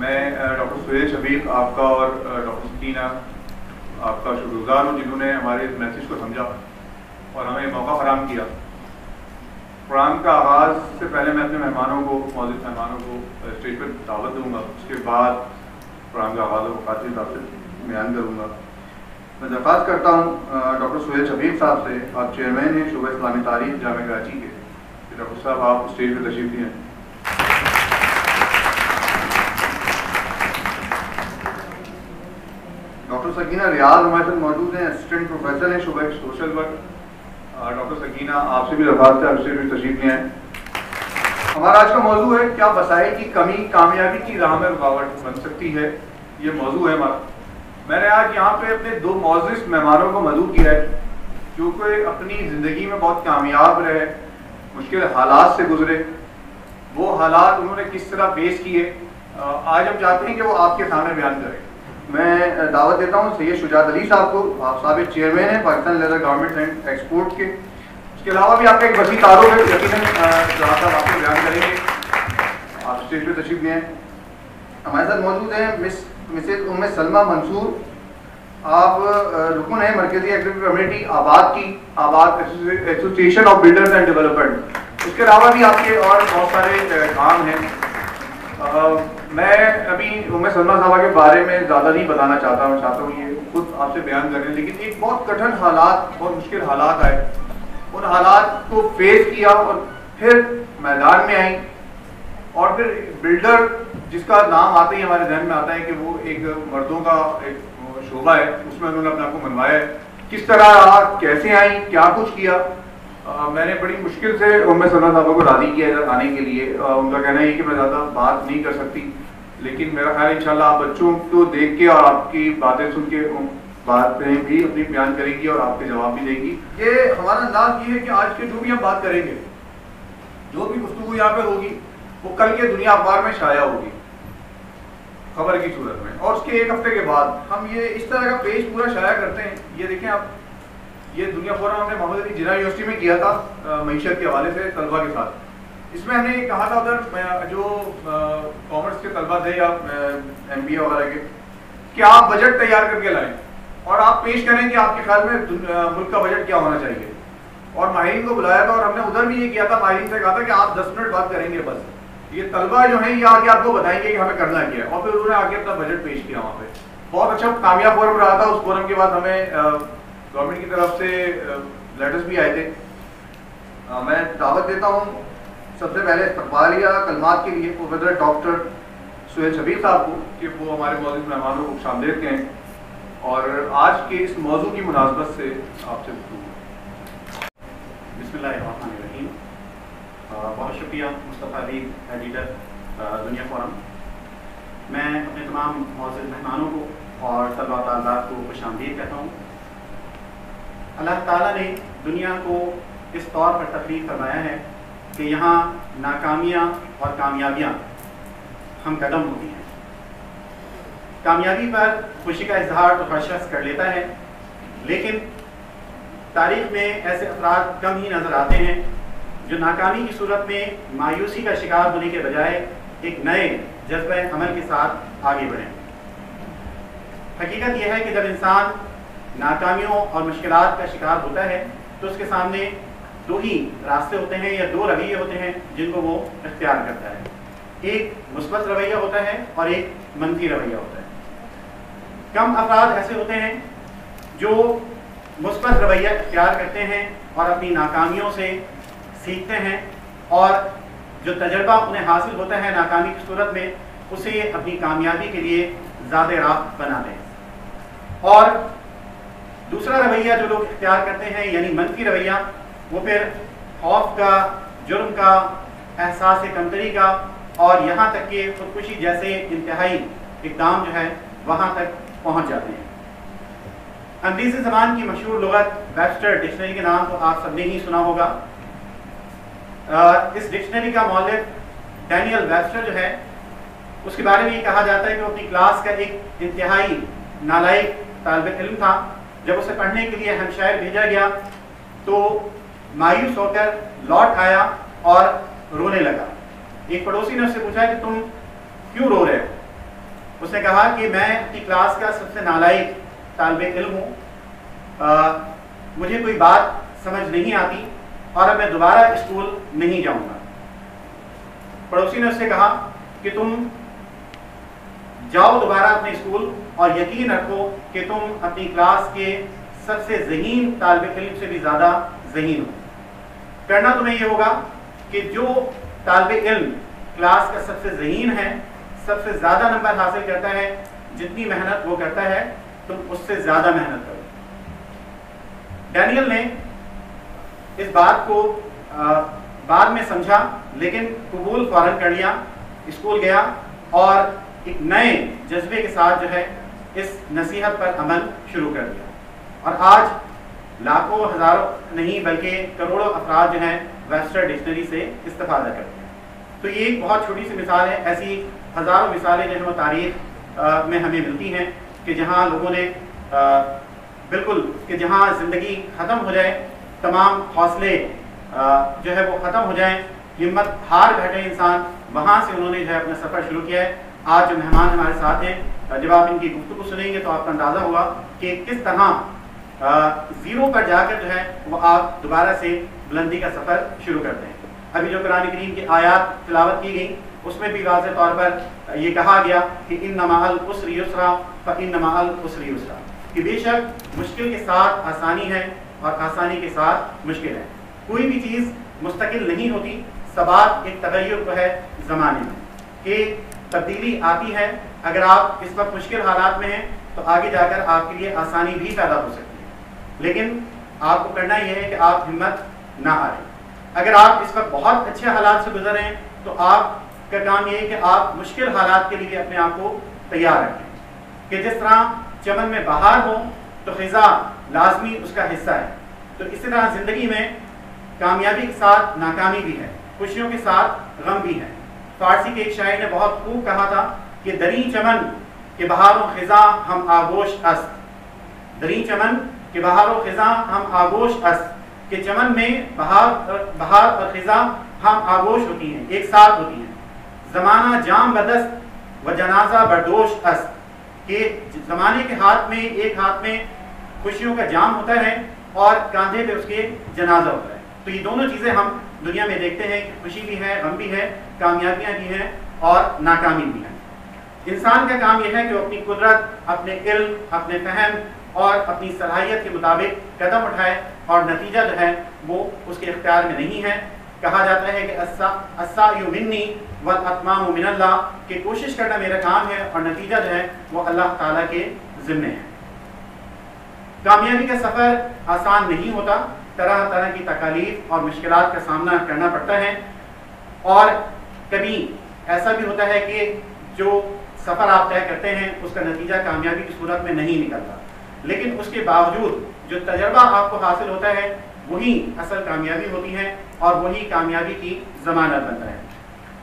मैं डॉक्टर सुहेल शफीक आपका और डॉक्टर सकीना आपका शुक्रगुजार हूँ जिन्होंने हमारे इस मैसेज को समझा और हमें मौका फराहम किया। प्रोग्राम का आगाज़ से पहले मैं अपने मेहमानों को मौजूद मेहमानों को स्टेज पर दावत दूंगा, उसके बाद प्रोग्राम का आगाज़ मुखातिब साहब से बयान करूँगा। मैं दरख्वास्त करता हूँ डॉक्टर सुहेल शफीक साहब से, आप चेयरमैन हैं शोबा इस्लामी तारीख जामिया कराची के, डॉक्टर साहब आप स्टेज पर तशरीफ लिए। डॉक्टर सकीना रियाज हमारे साथ मौजूद हैं, असिस्टेंट प्रोफेसर हैं शोबा सोशल वर्क। डॉक्टर सकीना आपसे भी दरख्वास्त है, आपसे भी तशरीफ लिए हैं। हमारा आज का मौजू है क्या वसाइल की कमी कामयाबी की राह में रुकावट बन सकती है, ये मौजू है हमारा। मैंने आज यहाँ पे अपने दो मौजूद मेहमानों को मदऊ किया है जो कि अपनी ज़िंदगी में बहुत कामयाब रहे, मुश्किल हालात से गुजरे, वो हालात उन्होंने किस तरह फेस किए, आज हम चाहते हैं कि वो आपके सामने बयान करें। मैं दावत देता हूँ सैयद शुजात अली साहब को, आप साबिक चेयरमैन हैं Pakistan leather government and export के। उसके अलावा भी आपका एक वसी तारुफ है, यकीनन साहब आपको बयान करेंगे, आप स्टेज पर तशरीफ लिए हैं। हमारे साथ मौजूद हैं मिसेज उम्मे सलमा मंसूर, आप रुकन है मरकजी एग्जीक्यूटिव कमेटी आबाद association of builders and developers. उसके अलावा भी आपके और बहुत सारे काम हैं। मैं अभी उम्मे सलमा साहबा के बारे में ज़्यादा नहीं बताना चाहता हूँ ये खुद आपसे बयान करें, लेकिन एक बहुत कठिन हालात, बहुत मुश्किल हालात आए, उन हालात को फेस किया और फिर मैदान में आई और फिर बिल्डर जिसका नाम आते ही हमारे जहन में आता है कि वो एक मर्दों का एक शोबा है, उसमें उन्होंने अपने आप को मनवाया है। किस तरह रहा, कैसे आई, क्या कुछ किया। मैंने बड़ी मुश्किल से उम्मे सलमा साहबा को राज़ी किया इधर आने के लिए। उनका कहना है कि मैं ज़्यादा बात नहीं कर सकती, लेकिन मेरा ख्याल इंशाल्लाह आप बच्चों को देख के और आपकी बातें सुन के बातें भी अपनी बयान करेंगी और आपके जवाब भी देंगी। ये हमारा अंदाज ये है कि आज के जो भी हम बात करेंगे, जो भी गुफ्तगू यहाँ पे होगी, वो कल के दुनिया अखबार में शाया होगी खबर की सूरत में, और उसके एक हफ्ते के बाद हम ये इस तरह का पेज पूरा शाया करते हैं। ये देखें आप, ये दुनिया फोरम हमने मोहम्मद अली जिन्ना यूनिवर्सिटी में किया था मईशत के हवाले से तलबा के साथ। इसमें हमने कहा था उधर जो कॉमर्स के तलबा थे या MBA वगैरह के कि आप बजट तैयार करके लाएं और आप पेश करें कि आपके ख्याल में मुल्क का बजट क्या होना चाहिए। और माहिरीन को बुलाया था और हमने उधर भी ये किया था, माहिरीन से कहा था कि आप 10 मिनट बात करेंगे बस, ये तलबा जो है ये आके आपको बताएंगे कि हमें करना क्या है। और फिर उन्होंने आके अपना बजट पेश किया वहाँ पे। बहुत अच्छा कामयाब फोरम रहा था। उस फोरम के बाद हमें गवर्नमेंट की तरफ से लेटर्स भी आए थे। मैं दावत देता हूँ सबसे पहले इस्तकबालिया कलमात के लिए प्रोफेसर डॉक्टर सुहेल शफीक साहब को कि वो हमारे मौजूद मेहमानों को शामिल करें और आज के इस मौजू की मुनासबत से आपसे बिस्मिल्लाहिर्रहमानिर्रहीम। बहुत शुक्रिया मुस्तफ़ा अली एडिटर दुनिया फोरम। मैं अपने तमाम मौजूद मेहमानों को और तलबा तालिबात को खुशामदीद कहता हूँ। अल्लाह ताला ने दुनिया को इस तौर पर तख्लीक फरमाया है कि यहाँ नाकामियाँ और कामयाबियाँ हम कदम होती हैं। कामयाबी पर खुशी का इजहार तो हर शख्स कर लेता है, लेकिन तारीख में ऐसे अफराद कम ही नज़र आते हैं जो नाकामी की सूरत में मायूसी का शिकार होने के बजाय एक नए जज्बे अमल के साथ आगे बढ़ें। हकीकत यह है कि जब इंसान नाकामियों और मुश्किलात का शिकार होता है तो उसके सामने दो ही रास्ते होते हैं या दो रवैये होते हैं जिनको वो इख्तियार करता है। एक मुस्बत रवैया होता है और एक मनफी रवैया होता है। कम अफराद ऐसे होते हैं जो मुस्बत रवैया इख्तियार करते हैं और अपनी नाकामियों से सीखते हैं और जो तजर्बा उन्हें हासिल होता है नाकामी की सूरत में, उसे अपनी कामयाबी के लिए ज़्यादा राह बनाते हैं। और दूसरा रवैया जो लोग इख्तियार करते हैं यानी मनफी रवैया, वो फिर खौफ का, जुर्म का, एहसास कमतरी का और यहाँ तक कि खुदकुशी जैसे इंतहाई इक़दाम जो है वहाँ तक पहुँच जाते हैं। अंग्रेज़ी ज़बान की मशहूर लुग़त वेबस्टर डिक्शनरी के नाम तो आप सबने ही सुना होगा। इस डिक्शनरी का मौलिक डैनियल वेबस्टर जो है, उसके बारे में ये कहा जाता है कि वो अपनी क्लास का एक इंतहाई नालायक तालिब इल्म था। जब उसे पढ़ने के लिए हैम्पशायर भेजा गया तो मायूस होकर लौट आया और रोने लगा। एक पड़ोसी ने उससे पूछा कि तुम क्यों रो रहे हो? उसने कहा कि मैं अपनी क्लास का सबसे नालायक तालिब इल्म हूँ, मुझे कोई बात समझ नहीं आती और अब मैं दोबारा स्कूल नहीं जाऊंगा। पड़ोसी ने उससे कहा कि तुम जाओ दोबारा अपने स्कूल और यकीन रखो कि तुम अपनी क्लास के सबसे ज़हीन तालिब इल्म से भी ज़्यादा ज़हीन हो। करना तुम्हें ये होगा कि जो तालिब इल्म क्लास का सबसे ज़हीन है, सबसे ज़्यादा नंबर हासिल करता है, जितनी मेहनत वो करता है तुम उससे ज़्यादा मेहनत करो। डैनियल ने इस बात को बाद में समझा, लेकिन कबूल फौरन कर लिया, स्कूल गया और एक नए जज्बे के साथ जो है इस नसीहत पर अमल शुरू कर दिया। और आज लाखों हज़ारों नहीं बल्कि करोड़ों अफराद जो हैं वेबस्टर डिक्शनरी से इस्तेफादा करते हैं। तो ये एक बहुत छोटी सी मिसाल है। ऐसी हज़ारों मिसालें जो हैं वो तारीख़ में हमें मिलती हैं कि जहाँ लोगों ने बिल्कुल कि जहाँ ज़िंदगी ख़त्म हो जाए, तमाम हौसले जो है वो ख़त्म हो जाएं, हिम्मत हार बैठे इंसान, वहाँ से उन्होंने जो है अपना सफ़र शुरू किया है। आज जो मेहमान हमारे साथ हैं, जब आप इनकी गुफ्तगू सुनेंगे तो आपका अंदाज़ा होगा कि किस तरह ज़ीरो पर जाकर जो है वो आप दोबारा से बुलंदी का सफ़र शुरू करते हैं। अभी जो कुरान करीम की आयात तिलावत की गई उसमें भी वाज़ेह तौर पर ये कहा गया कि इन्ना मअल उस्रि युस्रा फ़इन्ना मअल उस्रि युस्रा, कि बेशक मुश्किल के साथ आसानी है और आसानी के साथ मुश्किल है। कोई भी चीज़ मुस्तकिल नहीं होती, सबात एक तगय्युर को है ज़माने में कि तब्दीली आती है। अगर आप इस वक्त मुश्किल हालात में हैं तो आगे जाकर आपके लिए आसानी भी पैदा हो सकती है, लेकिन आपको करना यह है कि आप हिम्मत ना हारें। अगर आप इस वक्त बहुत अच्छे हालात से गुजर रहे हैं तो आपका काम यह है कि आप मुश्किल हालात के लिए अपने आप को तैयार रखें कि जिस तरह चमन में बहार हो तो ख़िज़ा लाजमी उसका हिस्सा है, तो इसी तरह ज़िंदगी में कामयाबी के साथ नाकामी भी है, खुशियों के साथ गम भी है। फारसी के एक शायर ने बहुत खूब कहा था कि दरी चमन के बहारों ख़िज़ा हम आगोश अस्त, दरी चमन के बहारों ख़िज़ा हम आगोश अस्त, कि चमन में बहार और ख़िज़ा हम आगोश होती हैं, एक साथ होती हैं। ज़माना जाम बदस्त व जनाजा बरदोश अस्त, कि ज़माने के हाथ में, एक हाथ में खुशियों का जाम होता है और कंधे पे उसके जनाजा होता है। तो ये दोनों चीज़ें हम दुनिया में देखते हैं कि खुशी भी है, गम भी है, कामयाबियाँ भी हैं और नाकामी भी हैं। इंसान का काम यह है कि वो अपनी कुदरत, अपने इल्म, अपने फहम और अपनी सलाहियत के मुताबिक कदम उठाए और नतीजा जो है वो उसके इख्तियार में नहीं है। कहा जाता है कि अस्सायु मिन्नी वल अत्मामु मिनल्लाह, कि कोशिश करना मेरा काम है और नतीजा जो है वो अल्लाह ताला के ज़िम्मे है। कामयाबी का सफ़र आसान नहीं होता, तरह तरह की तकालीफ और मुश्किलात का सामना करना पड़ता है और कभी ऐसा भी होता है कि जो सफ़र आप तय करते हैं उसका नतीजा कामयाबी की सूरत में नहीं निकलता, लेकिन उसके बावजूद जो तजर्बा आपको हासिल होता है वही असल कामयाबी होती है और वही कामयाबी की ज़मानत बनता है।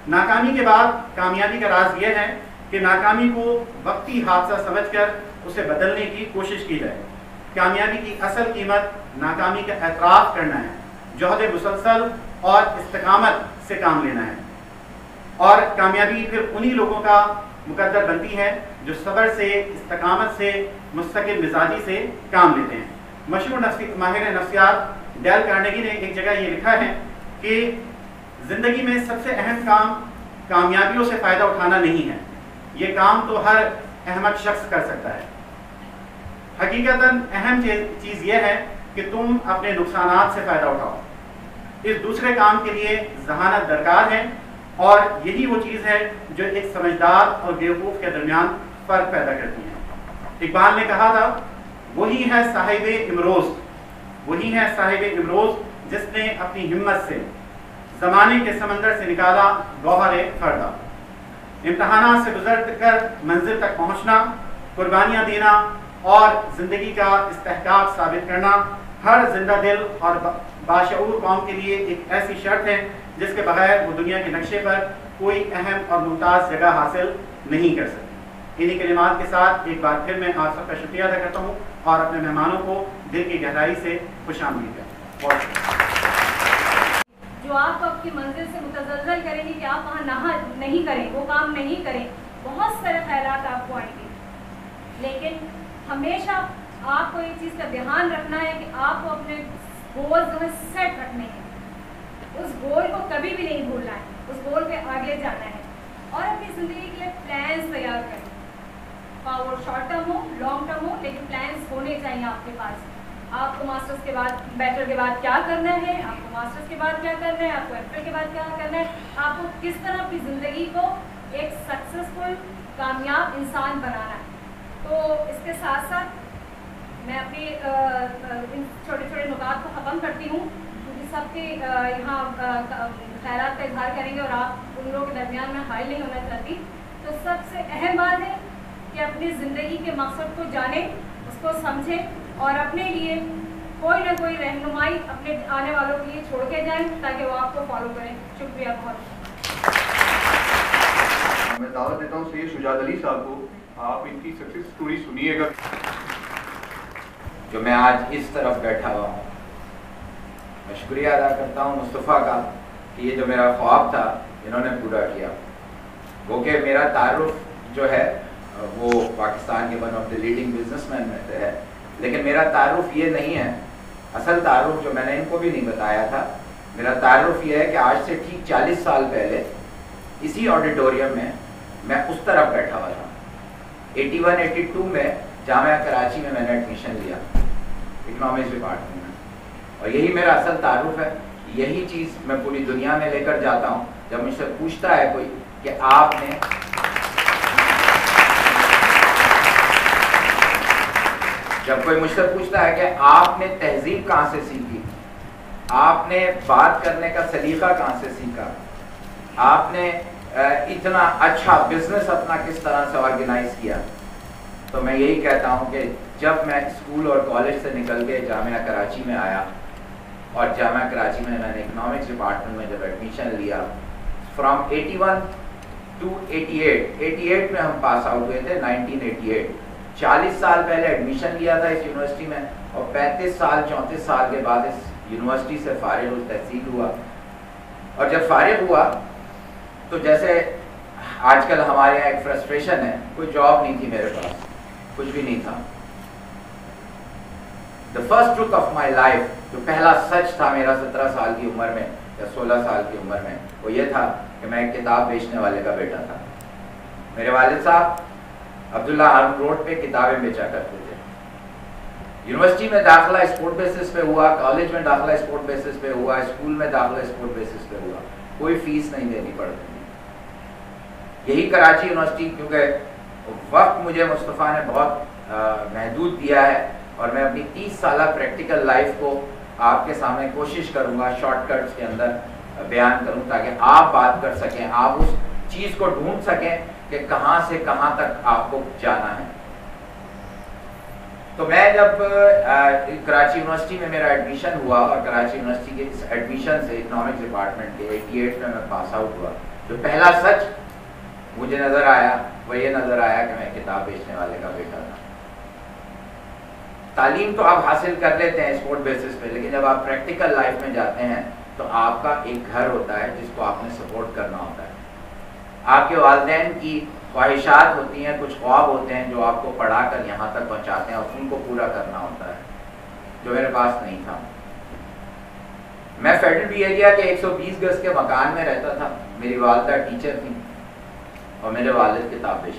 नाकामी के बाद कामयाबी का राज यह है कि नाकामी को वक्ती हादसा समझकर उसे बदलने की कोशिश की जाए। कामयाबी की असल कीमत नाकामी का एतराफ़ करना है, जोहद मुसलसल और इस्तिकामत से काम लेना है। और कामयाबी फिर उन्हीं लोगों का मुकद्दर बनती है जो सब्र से, इस्तिकामत से, मुस्तकिल मिजाजी से काम लेते हैं। मशहूर माहिर नफ्सियात डेल कार्नेगी ने एक जगह ये लिखा है कि ज़िंदगी में सबसे अहम काम कामयाबियों से फ़ायदा उठाना नहीं है, ये काम तो हर अहमद शख्स कर सकता है। हकीकतन अहम चीज़ यह है कि तुम अपने नुकसानात से फ़ायदा उठाओ। इस दूसरे काम के लिए जहानत दरकार है और यही वो चीज़ है जो एक समझदार और बेवकूफ़ के दरमियान फ़र्क पैदा करती है। इकबाल ने कहा था, वही है साहिब इमरोज़, वही है साहिब इमरोज़ जिसने अपनी हिम्मत से ज़माने के समंदर से निकाला गौहर फरदा। इम्तहानात से गुजर कर मंजिल तक पहुँचना, कुर्बानियाँ देना और ज़िंदगी का इस्तेहकाक साबित करना हर जिंदा दिल और बाशऊर कौम के लिए एक ऐसी शर्त है जिसके बगैर वो दुनिया के नक्शे पर कोई अहम और मुमताज़ जगह हासिल नहीं कर सकती। इन्हीं कलिमात के साथ एक बार फिर मैं आप सबका शुक्रिया अदा करता हूँ और अपने मेहमानों को दिल की गहराई से खुशामदीद करता हूँ। जो आपको आपकी मंजिल से मुतज़ल्ज़ल करेंगे कि आप वहाँ नहीं करें, वो काम नहीं करें, बहुत सारे ख्यालात आपको आएंगे, लेकिन हमेशा आपको ये चीज़ का ध्यान रखना है कि आपको अपने गोल जो है सेट रखने हैं, उस गोल को कभी भी नहीं भूलना है, उस गोल पे आगे जाना है और अपनी ज़िंदगी के लिए प्लान्स तैयार करें। वो शॉर्ट टर्म हो, लॉन्ग टर्म हो, लेकिन प्लान्स होने चाहिए आपके पास। आपको मास्टर्स के बाद, बैचलर के बाद क्या करना है, आपको मास्टर्स के बाद क्या करना है, आपको एमफिल के बाद क्या करना है, आपको किस तरह अपनी ज़िंदगी को एक सक्सेसफुल कामयाब इंसान बनाना है। तो इसके साथ साथ मैं अपने इन छोटे छोटे नुकात को ख़त्म करती हूँ, क्योंकि सबके यहाँ ख़ैरात का इजहार करेंगे और आप उन लोगों के दरमियान में हाइल नहीं होना चाहती। तो सबसे अहम बात है कि अपनी ज़िंदगी के मकसद को जानें, उसको समझें और अपने लिए कोई ना कोई रहनुमाई अपने आने वालों के लिए छोड़ के जाएं ताकि वो आपको फॉलो करें। शुक्रिया बहुत। मैं दावत देता हूँ सैयद शुजात अली साहब को, आप इनकी सक्सेस स्टोरी सुनिएगा। जो मैं आज इस तरफ बैठा हुआ हूँ, मैं शुक्रिया अदा करता हूँ मुस्तफ़ा का कि ये जो मेरा ख्वाब था इन्होंने पूरा किया। वो कि मेरा तारुफ जो है वो पाकिस्तान के one of the leading businessman में से है, लेकिन मेरा तारुफ ये नहीं है। असल तारुफ जो मैंने इनको भी नहीं बताया था, मेरा तारुफ ये है कि आज से ठीक 40 साल पहले इसी ऑडिटोरियम में मैं उस तरफ बैठा हुआ था। 81-82 में जामिया कराची में मैंने एडमिशन लिया इकोनॉमिक्स डिपार्टमेंट में, और यही मेरा असल तारुफ है। यही चीज़ मैं पूरी दुनिया में लेकर जाता हूँ। जब मुझसे पूछता है कोई कि आपने जब कोई मुझसे पूछता है कि आपने तहजीब कहाँ से सीखी, आपने बात करने का सलीका कहाँ से सीखा, आपने इतना अच्छा बिजनेस अपना किस तरह से ऑर्गेनाइज किया, तो मैं यही कहता हूँ कि जब मैं स्कूल और कॉलेज से निकल के जामिया कराची में आया और जामिया कराची में मैंने इकोनॉमिक्स डिपार्टमेंट में जब एडमिशन लिया, फ्रॉम 81 टू 88 में हम पास आउट हुए थे। 1988 40 साल पहले एडमिशन लिया था इस यूनिवर्सिटी में और 34 साल के बाद इस यूनिवर्सिटी से फारिग तहसील हुआ। और जब फारिग हुआ तो जैसे आजकल हमारे यहाँ एक फ्रस्ट्रेशन है, कोई जॉब नहीं थी मेरे पास, कुछ भी नहीं था। The first truth of my life, जो पहला सच था मेरा 17 साल की उम्र में या 16 साल की उम्र में, वो ये था कि मैं एक किताब बेचने वाले का बेटा था। मेरे वालिद साहब अब्दुल्ला हारून रोड पे किताबें बेचा करते थे। यूनिवर्सिटी में दाखिला स्पोर्ट बेसिस पे हुआ, कॉलेज में दाखिला स्पोर्ट बेसिस पे हुआ, स्कूल में दाखिला स्पोर्ट बेसिस पे हुआ, कोई फीस नहीं देनी पड़ती। यही कराची यूनिवर्सिटी, क्योंकि वक्त मुझे मुस्तफ़ा ने बहुत महदूद दिया है और मैं अपनी 30 साल प्रैक्टिकल लाइफ को आपके सामने कोशिश करूँगा शॉर्टकट्स के अंदर बयान करूँ ताकि आप बात कर सकें, आप उस चीज़ को ढूंढ सकें कि कहाँ से कहाँ तक आपको जाना है। तो मैं जब कराची यूनिवर्सिटी में मेरा एडमिशन हुआ और कराची यूनिवर्सिटी के इस एडमिशन से इकोनॉमिक्स डिपार्टमेंट के 88 में मैं पास आउट हुआ, जो पहला सच मुझे नज़र आया वह ये नज़र आया कि मैं किताब बेचने वाले का बेटा था। तालीम तो आप हासिल कर लेते हैं स्पोर्ट बेसिस पे, लेकिन जब आप प्रैक्टिकल लाइफ में जाते हैं तो आपका एक घर होता है जिसको आपने सपोर्ट करना होता है। आपके वालिदैन की ख्वाहिशात होती हैं, कुछ ख्वाब होते हैं जो आपको पढ़ाकर यहाँ तक पहुँचाते हैं और उनको पूरा करना होता है, जो मेरे पास नहीं था। मैं फेडरल बी एरिया के 120 गज के मकान में रहता था। मेरी वालिदा टीचर थी और मेरे वालिद किताबें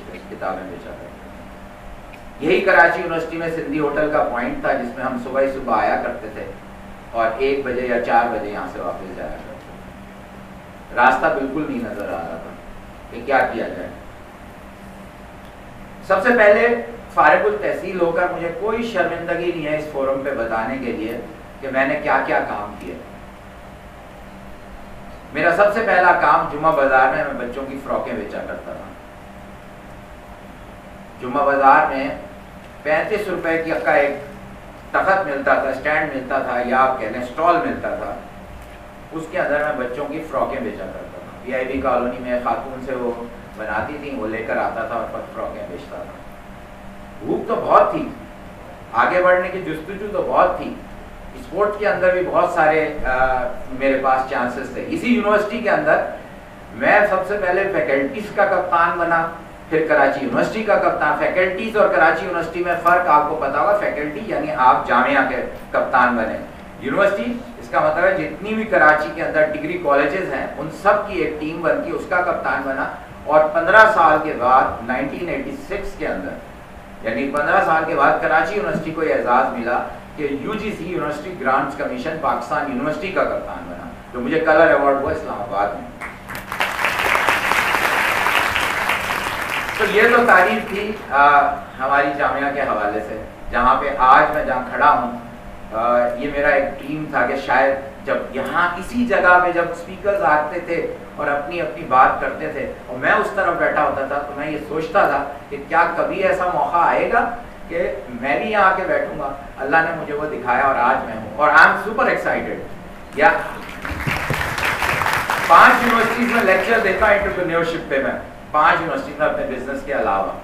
बेचा करते थे। यही कराची यूनिवर्सिटी में सिंधी होटल का पॉइंट था जिसमें हम सुबह ही सुबह आया करते थे और 1 बजे या 4 बजे यहाँ से वापस जाया करते थे। रास्ता बिल्कुल नहीं नजर आ रहा था कि क्या किया जाए। सबसे पहले फारिगुल तहसील होकर मुझे कोई शर्मिंदगी नहीं है इस फोरम पे बताने के लिए कि मैंने क्या क्या काम किए। मेरा सबसे पहला काम जुम्मा बाजार में मैं बच्चों की फ्रॉकें बेचा करता था। जुम्मा बाजार में 35 रुपए की का एक तखत मिलता था, स्टैंड मिलता था, या आप कह लें स्टॉल मिलता था। उसके अंदर मैं बच्चों की फ्रॉकें बेचा करता था। PIB कॉलोनी में खातून से वो बनाती थी, वो लेकर आता था और फ्रॉकें बेचता था। भूख तो बहुत थी, आगे बढ़ने की जुस्तजू तो बहुत थी। स्पोर्ट्स के अंदर भी बहुत सारे मेरे पास चांसेस थे। इसी यूनिवर्सिटी के अंदर मैं सबसे पहले फैकल्टीज का कप्तान बना, फिर कराची यूनिवर्सिटी का कप्तान। फैकल्टीज और कराची यूनिवर्सिटी में फ़र्क आपको पता होगा। फैकल्टी यानी आप जामिया के कप्तान बने, यूनिवर्सिटी इसका मतलब है जितनी भी कराची के अंदर डिग्री कॉलेजेस हैं उन सब की एक टीम बनती है, उसका कप्तान बना। और 15 साल के बाद 1986 के अंदर, यानी 15 साल के बाद कराची यूनिवर्सिटी को एजाज़ मिला कि UGC university grants commission Pakistan university का कप्तान बना, तो मुझे कलर अवार्ड हुआ इस्लामाबाद में। तो ये तो तारीफ थी हमारी जामिया के हवाले से, जहाँ पे आज मैं जहाँ खड़ा हूँ। ये मेरा एक ड्रीम था कि शायद जब यहाँ इसी जगह पे जब स्पीकर्स आते थे और अपनी अपनी बात करते थे और मैं उस तरफ बैठा होता था, तो मैं ये सोचता था कि क्या कभी ऐसा मौका आएगा कि मैं भी यहाँ आके बैठूंगा। अल्लाह ने मुझे वो दिखाया और आज मैं हूँ, और आई एम सुपर एक्साइटेड। या 5 यूनिवर्सिटीज में लेक्चर देता हूँ एंटरप्रेन्योरशिप पे। मैं 5 यूनिवर्सिटी में अपने बिजनेस के अलावा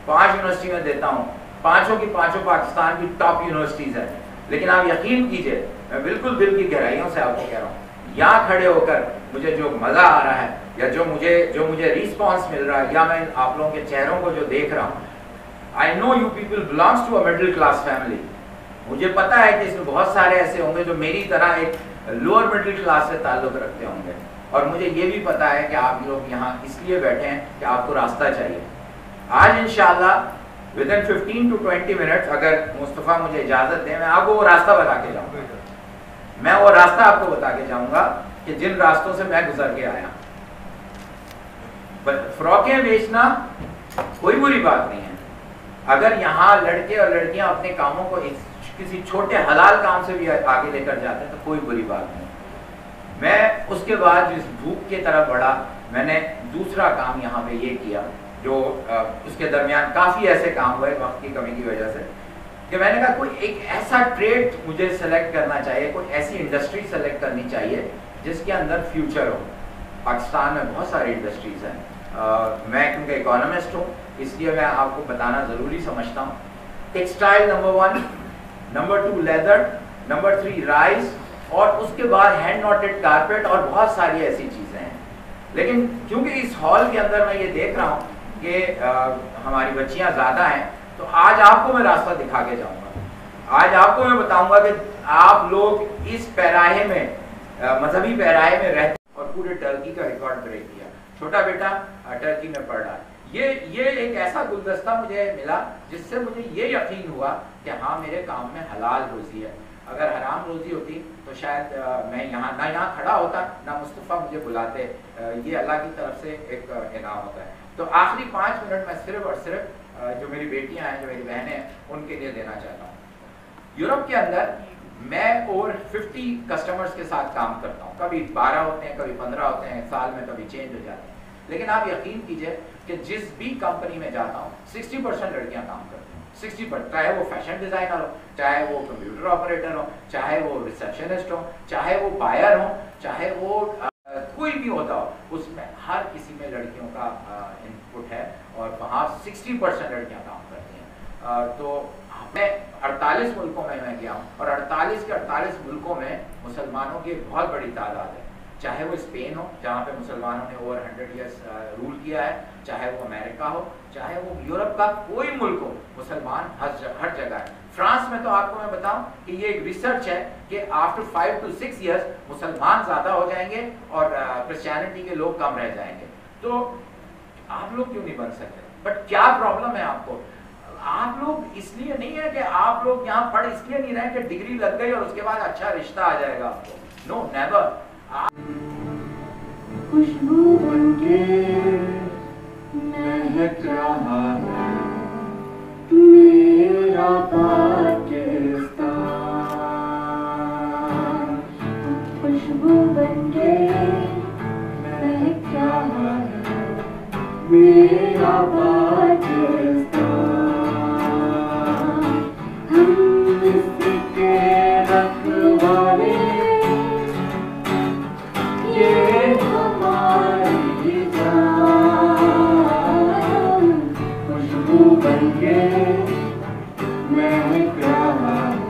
5 यूनिवर्सिटी में देता हूँ। पांचों की पांचों पाकिस्तान की टॉप यूनिवर्सिटीज हैं। लेकिन आप यकीन कीजिए, मैं बिल्कुल दिल की गहराइयों से आपको कह रहा हूँ, यहाँ खड़े होकर मुझे जो मज़ा आ रहा है या जो मुझे रिस्पॉन्स मिल रहा है, या मैं आप लोगों के चेहरों को जो देख रहा हूँ, I know you people belongs to a middle class family. मुझे पता है कि इसमें बहुत सारे ऐसे होंगे जो मेरी तरह एक लोअर मिडिल क्लास से ताल्लुक़ रखते होंगे, और मुझे ये भी पता है कि आप लोग यहाँ इसलिए बैठे हैं कि आपको रास्ता चाहिए। आज इंशाअल्लाह विदिन 15 to 20 मिनट्स, अगर मुस्तफ़ा मुझे इजाज़त दें, मैं आपको वो रास्ता बता के जाऊँगा। मैं वो रास्ता आपको बता के जाऊँगा कि जिन रास्तों से मैं गुजर के आया। फ्रॉकें बेचना कोई बुरी बात नहीं है। अगर यहाँ लड़के और लड़कियाँ अपने कामों को किसी छोटे हलाल काम से भी आगे लेकर जाते हैं तो कोई बुरी बात नहीं। मैं उसके बाद जिस भूख की तरफ बढ़ा, मैंने दूसरा काम यहाँ पे ये किया, जो उसके दरमियान काफ़ी ऐसे काम हुए वक्त की कमी की वजह से, कि मैंने कहा कोई एक ऐसा ट्रेड मुझे सेलेक्ट करना चाहिए, कोई ऐसी इंडस्ट्री सेलेक्ट करनी चाहिए जिसके अंदर फ्यूचर हो। पाकिस्तान में बहुत सारी इंडस्ट्रीज़ हैं। मैं क्योंकि इकोनॉमिस्ट हूँ इसलिए मैं आपको बताना ज़रूरी समझता हूँ। Textile number 1, number 2 leather, number 3 rice, और उसके बाद हैंड नॉटेड कारपेट और बहुत सारी ऐसी चीज़ें हैं। लेकिन क्योंकि इस हॉल के अंदर मैं ये देख रहा हूँ कि हमारी बच्चियाँ ज़्यादा हैं, तो आज आपको मैं रास्ता दिखा के जाऊँगा। आज आपको मैं बताऊँगा कि आप लोग इस पैराहे में, मजहबी पैराहे में रहते और पूरे टर्की का रिकॉर्ड ब्रेक किया। छोटा बेटा टर्की में पढ़ रहा है। ये एक ऐसा गुलदस्ता मुझे मिला जिससे मुझे ये यकीन हुआ कि हाँ, मेरे काम में हलाल रोज़ी है। अगर हराम रोज़ी होती तो शायद मैं यहाँ खड़ा होता, ना मुस्तफ़ा मुझे बुलाते। ये अल्लाह की तरफ से एक इनाम होता है। तो आखिरी 5 मिनट मैं सिर्फ और सिर्फ जो मेरी बेटियां हैं, जो मेरी बहनें हैं, उनके लिए देना चाहता हूँ। यूरोप के अंदर मैं ओवर 50 कस्टमर्स के साथ काम करता हूँ। कभी 12 होते हैं, कभी 15 होते हैं, साल में कभी चेंज हो जाते हैं। लेकिन आप यकीन कीजिए कि जिस भी कंपनी में जाता हूँ 60% लड़कियाँ काम करती हैं। 60%, चाहे वो फैशन डिज़ाइनर हो, चाहे वो कंप्यूटर ऑपरेटर हो, चाहे वो रिसेप्शनिस्ट हो, चाहे वो बायर हो, चाहे वो कोई भी होता हो, उसमें हर किसी में लड़कियों का इनपुट है, और वहाँ 60% लड़कियाँ काम करती हैं। तो मैं 48 मुल्कों में मैं गया हूँ, और 48 के 48 मुल्कों में मुसलमानों की एक बहुत बड़ी तादाद है। चाहे वो स्पेन हो, जहाँ पे मुसलमानों ने ओवर 100 ईयर्स रूल किया है, चाहे वो अमेरिका हो, चाहे वो यूरोप का कोई मुल्क हो, मुसलमान हर जगह है। फ्रांस में तो आपको मैं बताऊं कि ये एक रिसर्च है कि आफ्टर 5 to 6 ईयर्स मुसलमान ज़्यादा हो जाएंगे और क्रिश्चियनिटी के लोग कम रह जाएंगे। तो आप लोग क्यों नहीं बन सकते? बट क्या प्रॉब्लम है आपको? आप लोग इसलिए नहीं है कि आप लोग यहाँ पढ़ इसलिए नहीं रहे कि डिग्री लग गई और उसके बाद अच्छा रिश्ता आ जाएगा आपको। No, never. खुशबू बनके महक रहा है मेरा पाकिस्तान। खुशबू बनके महक रहा है मेरा पाकिस्तान। हम इसके रखवाले, ये हमारी जान। खुशबू बनके महक रहा है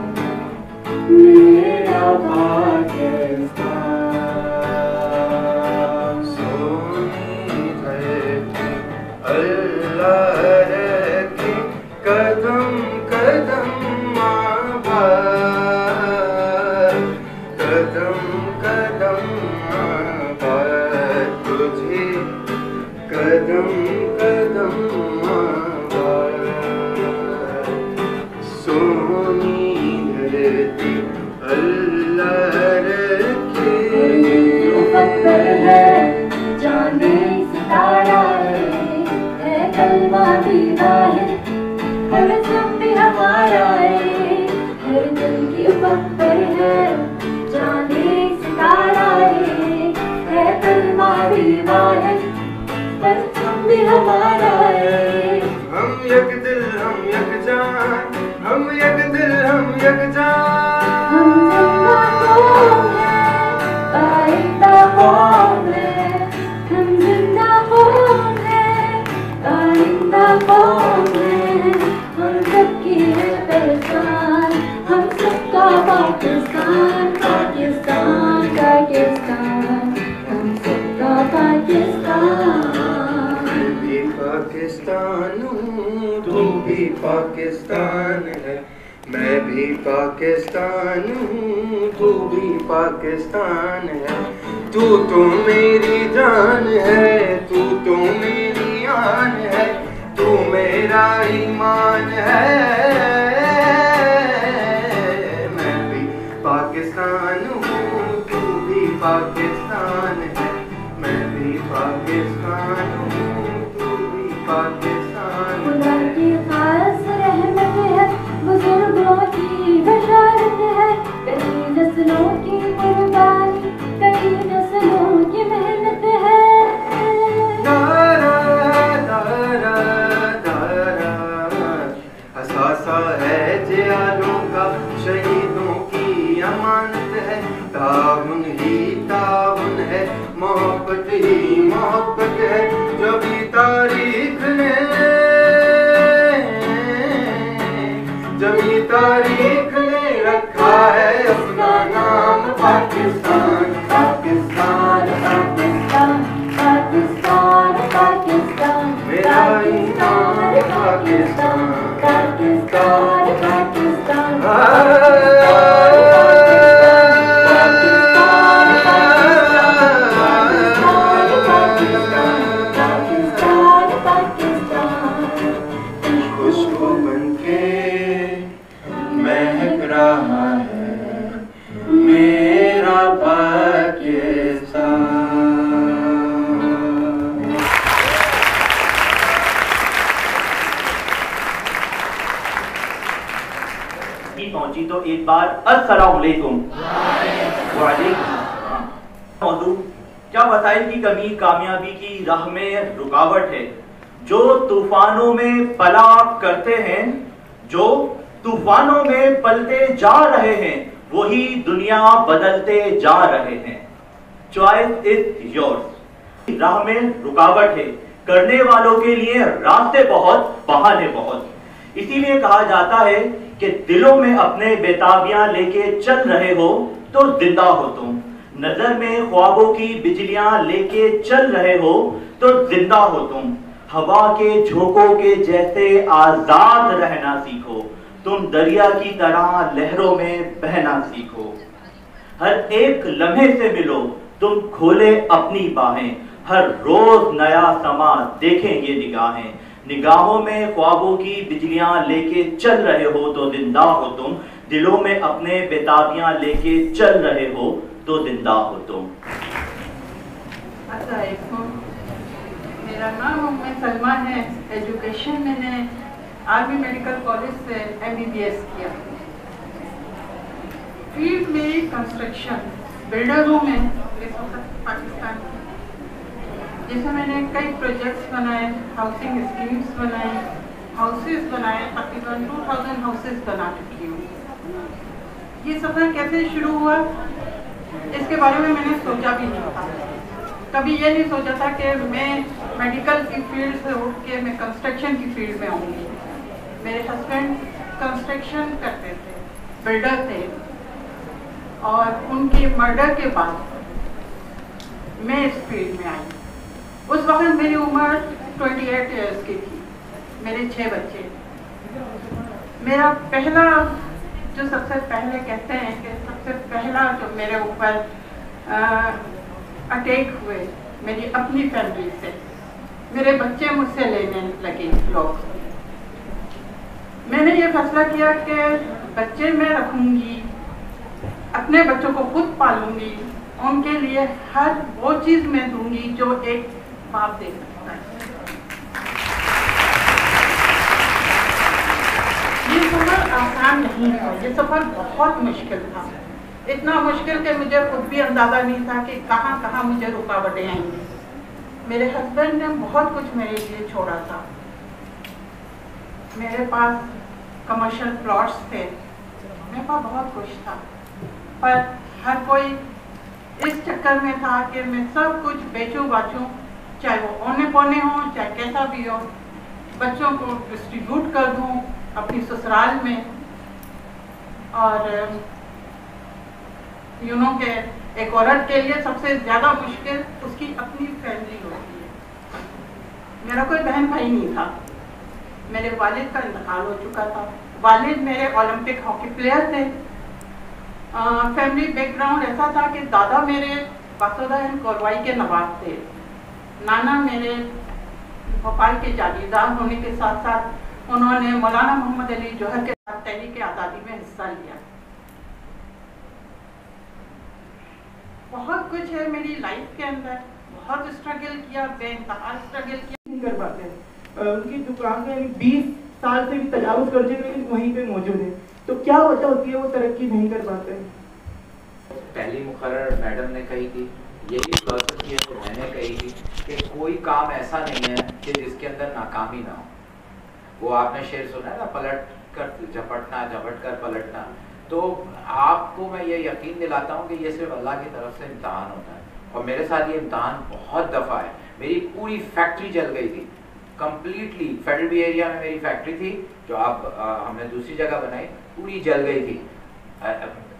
मेरा पाकिस्तान। सोनी धरती अल्लाह रखे कदम कदम आबाद, कदम कदम आबाद तुझे, कदम कदम आबाद। सोनी धरती अल्लाह रखे मुकद्दर है जाने सितारा है कलमा भी वाहिद, हर दम भी हमारा हर दिल की मुकद्दर है जाने सितारा है कलमा भी वाहिद, हर दम भी हमारा हम एक दिल हम एक जान, हम एक दिल हम एक जान। हम जिंदा कौम है आइंदा कौम है, हम जिंदा कौम है आइंदा कौम है। हम सबकी है पहचान, हम सबका पाकिस्तान पाकिस्तान पाकिस्तान, हम सबका पाकिस्तान। मैं भी पाकिस्तान हूँ, तू भी पाकिस्तान है। मैं भी पाकिस्तान हूँ, तू भी पाकिस्तान है। तू तो मेरी जान है, तू तो मेरी आन है, तू मेरा ईमान है। मैं भी पाकिस्तान हूँ, तू भी पाकिस्तान है। मैं भी पाकिस्तान हूँ, तू भी पाकिस्तान खुदा है। की खास रहमत है, बुजुर्गों की बशारत है, कई नस्लों की कुर्बानी, कई नस्लों की मेहनत है। दारा दारा दारा असासा है जियालों का, शहीदों की अमानत है। ताउन ही ताउन है, मोहब्बत ही मोहब्बत है। जभी तारीख ने जभी तारीख ने रखा है अपना नाम पाकिस्तान पाकिस्तान पाकिस्तान पाकिस्तान पाकिस्तान मेरा ईमान पाकिस्तान पाकिस्तान पाकिस्तान खुशबू बनके महक रहा है मेरा पाकिस्तान। पहुंची तो एक बार अस्सलाम वालेकुम। मौजूद क्या वसाइल की कमी कामयाबी की राह में रुकावट है। जो तूफानों में पला करते हैं, जो तूफानों में पलते जा रहे हैं, वही दुनिया बदलते जा रहे हैं। Choice is yours. राह में रुकावट है, करने वालों के लिए रास्ते बहुत, बहाने बहुत। इसीलिए कहा जाता है कि दिलों में अपने बेताबियां लेके चल रहे हो तो जिंदा हो तुम। नजर में ख्वाबों की बिजलियां लेके चल रहे हो तो जिंदा हो तुम। हवा के झोंकों के जैसे आजाद रहना सीखो। तुम दरिया की तरह लहरों में बहना सीखो। हर एक लम्हे से मिलो, तुम खोले अपनी बाहें। हर रोज नया समा देखें ये निगाहें। निगाहों में ख्वाबों की बिजलियां लेके चल रहे हो तो जिंदा हो तुम। दिलों में अपने बेताबियां लेके चल रहे हो तो जिंदा हो तुम। अस्सलामुअलैकुम। मेरा नाम उम्मे सलमा है। एजुकेशन मैंने आर्मी मेडिकल कॉलेज से MBBS किया। फील्ड मेरी कंस्ट्रक्शन बिल्डर हूँ मैं इस वक्त पाकिस्तान में, जिसमें मैंने कई प्रोजेक्ट्स बनाए, हाउसिंग स्कीम्स बनाए, हाउसेस बनाए, तकरीबन 2000 हाउसेस बना चुकी हूँ। ये सफ़र कैसे शुरू हुआ इसके बारे में मैंने सोचा भी नहीं था। कभी ये नहीं सोचा था कि मैं मेडिकल की फील्ड से उठ के मैं कंस्ट्रक्शन की फील्ड में आऊँगी। मेरे हस्बैंड कंस्ट्रक्शन करते थे, बिल्डर थे, और उनके मर्डर के बाद मैं इस फील्ड में आई। उस वक्त मेरी उम्र 28 ईयर्स की थी, मेरे 6 बच्चे। मेरा पहला जो सबसे पहले कहते हैं कि सबसे पहला जो मेरे ऊपर अटैक हुए मेरी अपनी फैमिली से, मेरे बच्चे मुझसे लेने लगे लोग। मैंने ये फैसला किया कि बच्चे मैं रखूँगी, अपने बच्चों को खुद पालूंगी, उनके लिए हर वो चीज़ मैं दूंगी जो एक बाप दे सकता है। ये सफ़र आसान नहीं था, ये सफ़र बहुत मुश्किल था। इतना मुश्किल कि मुझे खुद भी अंदाज़ा नहीं था कि कहाँ कहाँ मुझे रुकावटें आएंगी। मेरे हस्बैंड ने बहुत कुछ मेरे लिए छोड़ा था। मेरे पास कमर्शियल प्लॉट्स थे, मेरे पास बहुत कुछ था, पर हर कोई इस चक्कर में था कि मैं सब कुछ बेचूं बाचूं, चाहे वो औने पौने हों, चाहे कैसा भी हो, बच्चों को डिस्ट्रीब्यूट कर दूं अपनी ससुराल में। और के एक औरत के लिए सबसे ज़्यादा मुश्किल उसकी अपनी फैमिली होती है। मेरा कोई बहन भाई नहीं था, मेरे वालिद का इंतकाल हो चुका था। वालिद मेरे ओलंपिक हॉकी प्लेयर थे। फैमिली बैकग्राउंड ऐसा था कि दादा मेरे बासुदा एंड कोरवाई के नवाब थे, नाना मेरे भोपाल के जागीरदार होने के साथ साथ उन्होंने मौलाना मोहम्मद अली जौहर के साथ तहरीक आज़ादी में हिस्सा लिया। बहुत कुछ है मेरी लाइफ के अंदर, बहुत स्ट्रगल किया, बेइंतहा स्ट्रगल किया। कर पाते हैं, उनकी दुकान में 20 साल से भी तजावुज़ कर चुके वहीं पे मौजूद है, तो क्या वजह होती है वो तरक्की नहीं कर पाते हैं? पहली मुकर्रर मैडम ने कही थी, यही फिलॉसफी है तो मैंने कही थी कि कोई काम ऐसा नहीं है कि जिसके अंदर नाकामी ना हो। वो आपने शेर सुना है ना, पलट कर झपटना, झपट कर पलटना। तो आपको मैं ये यकीन दिलाता हूँ कि ये सिर्फ अल्लाह की तरफ से इम्तहान होता है, और मेरे साथ ये इम्तहान बहुत दफ़ा है। मेरी पूरी फैक्ट्री जल गई थी कम्प्लीटली। फेडरल बी एरिया में मेरी फैक्ट्री थी जो अब हमने दूसरी जगह बनाई, पूरी जल गई थी।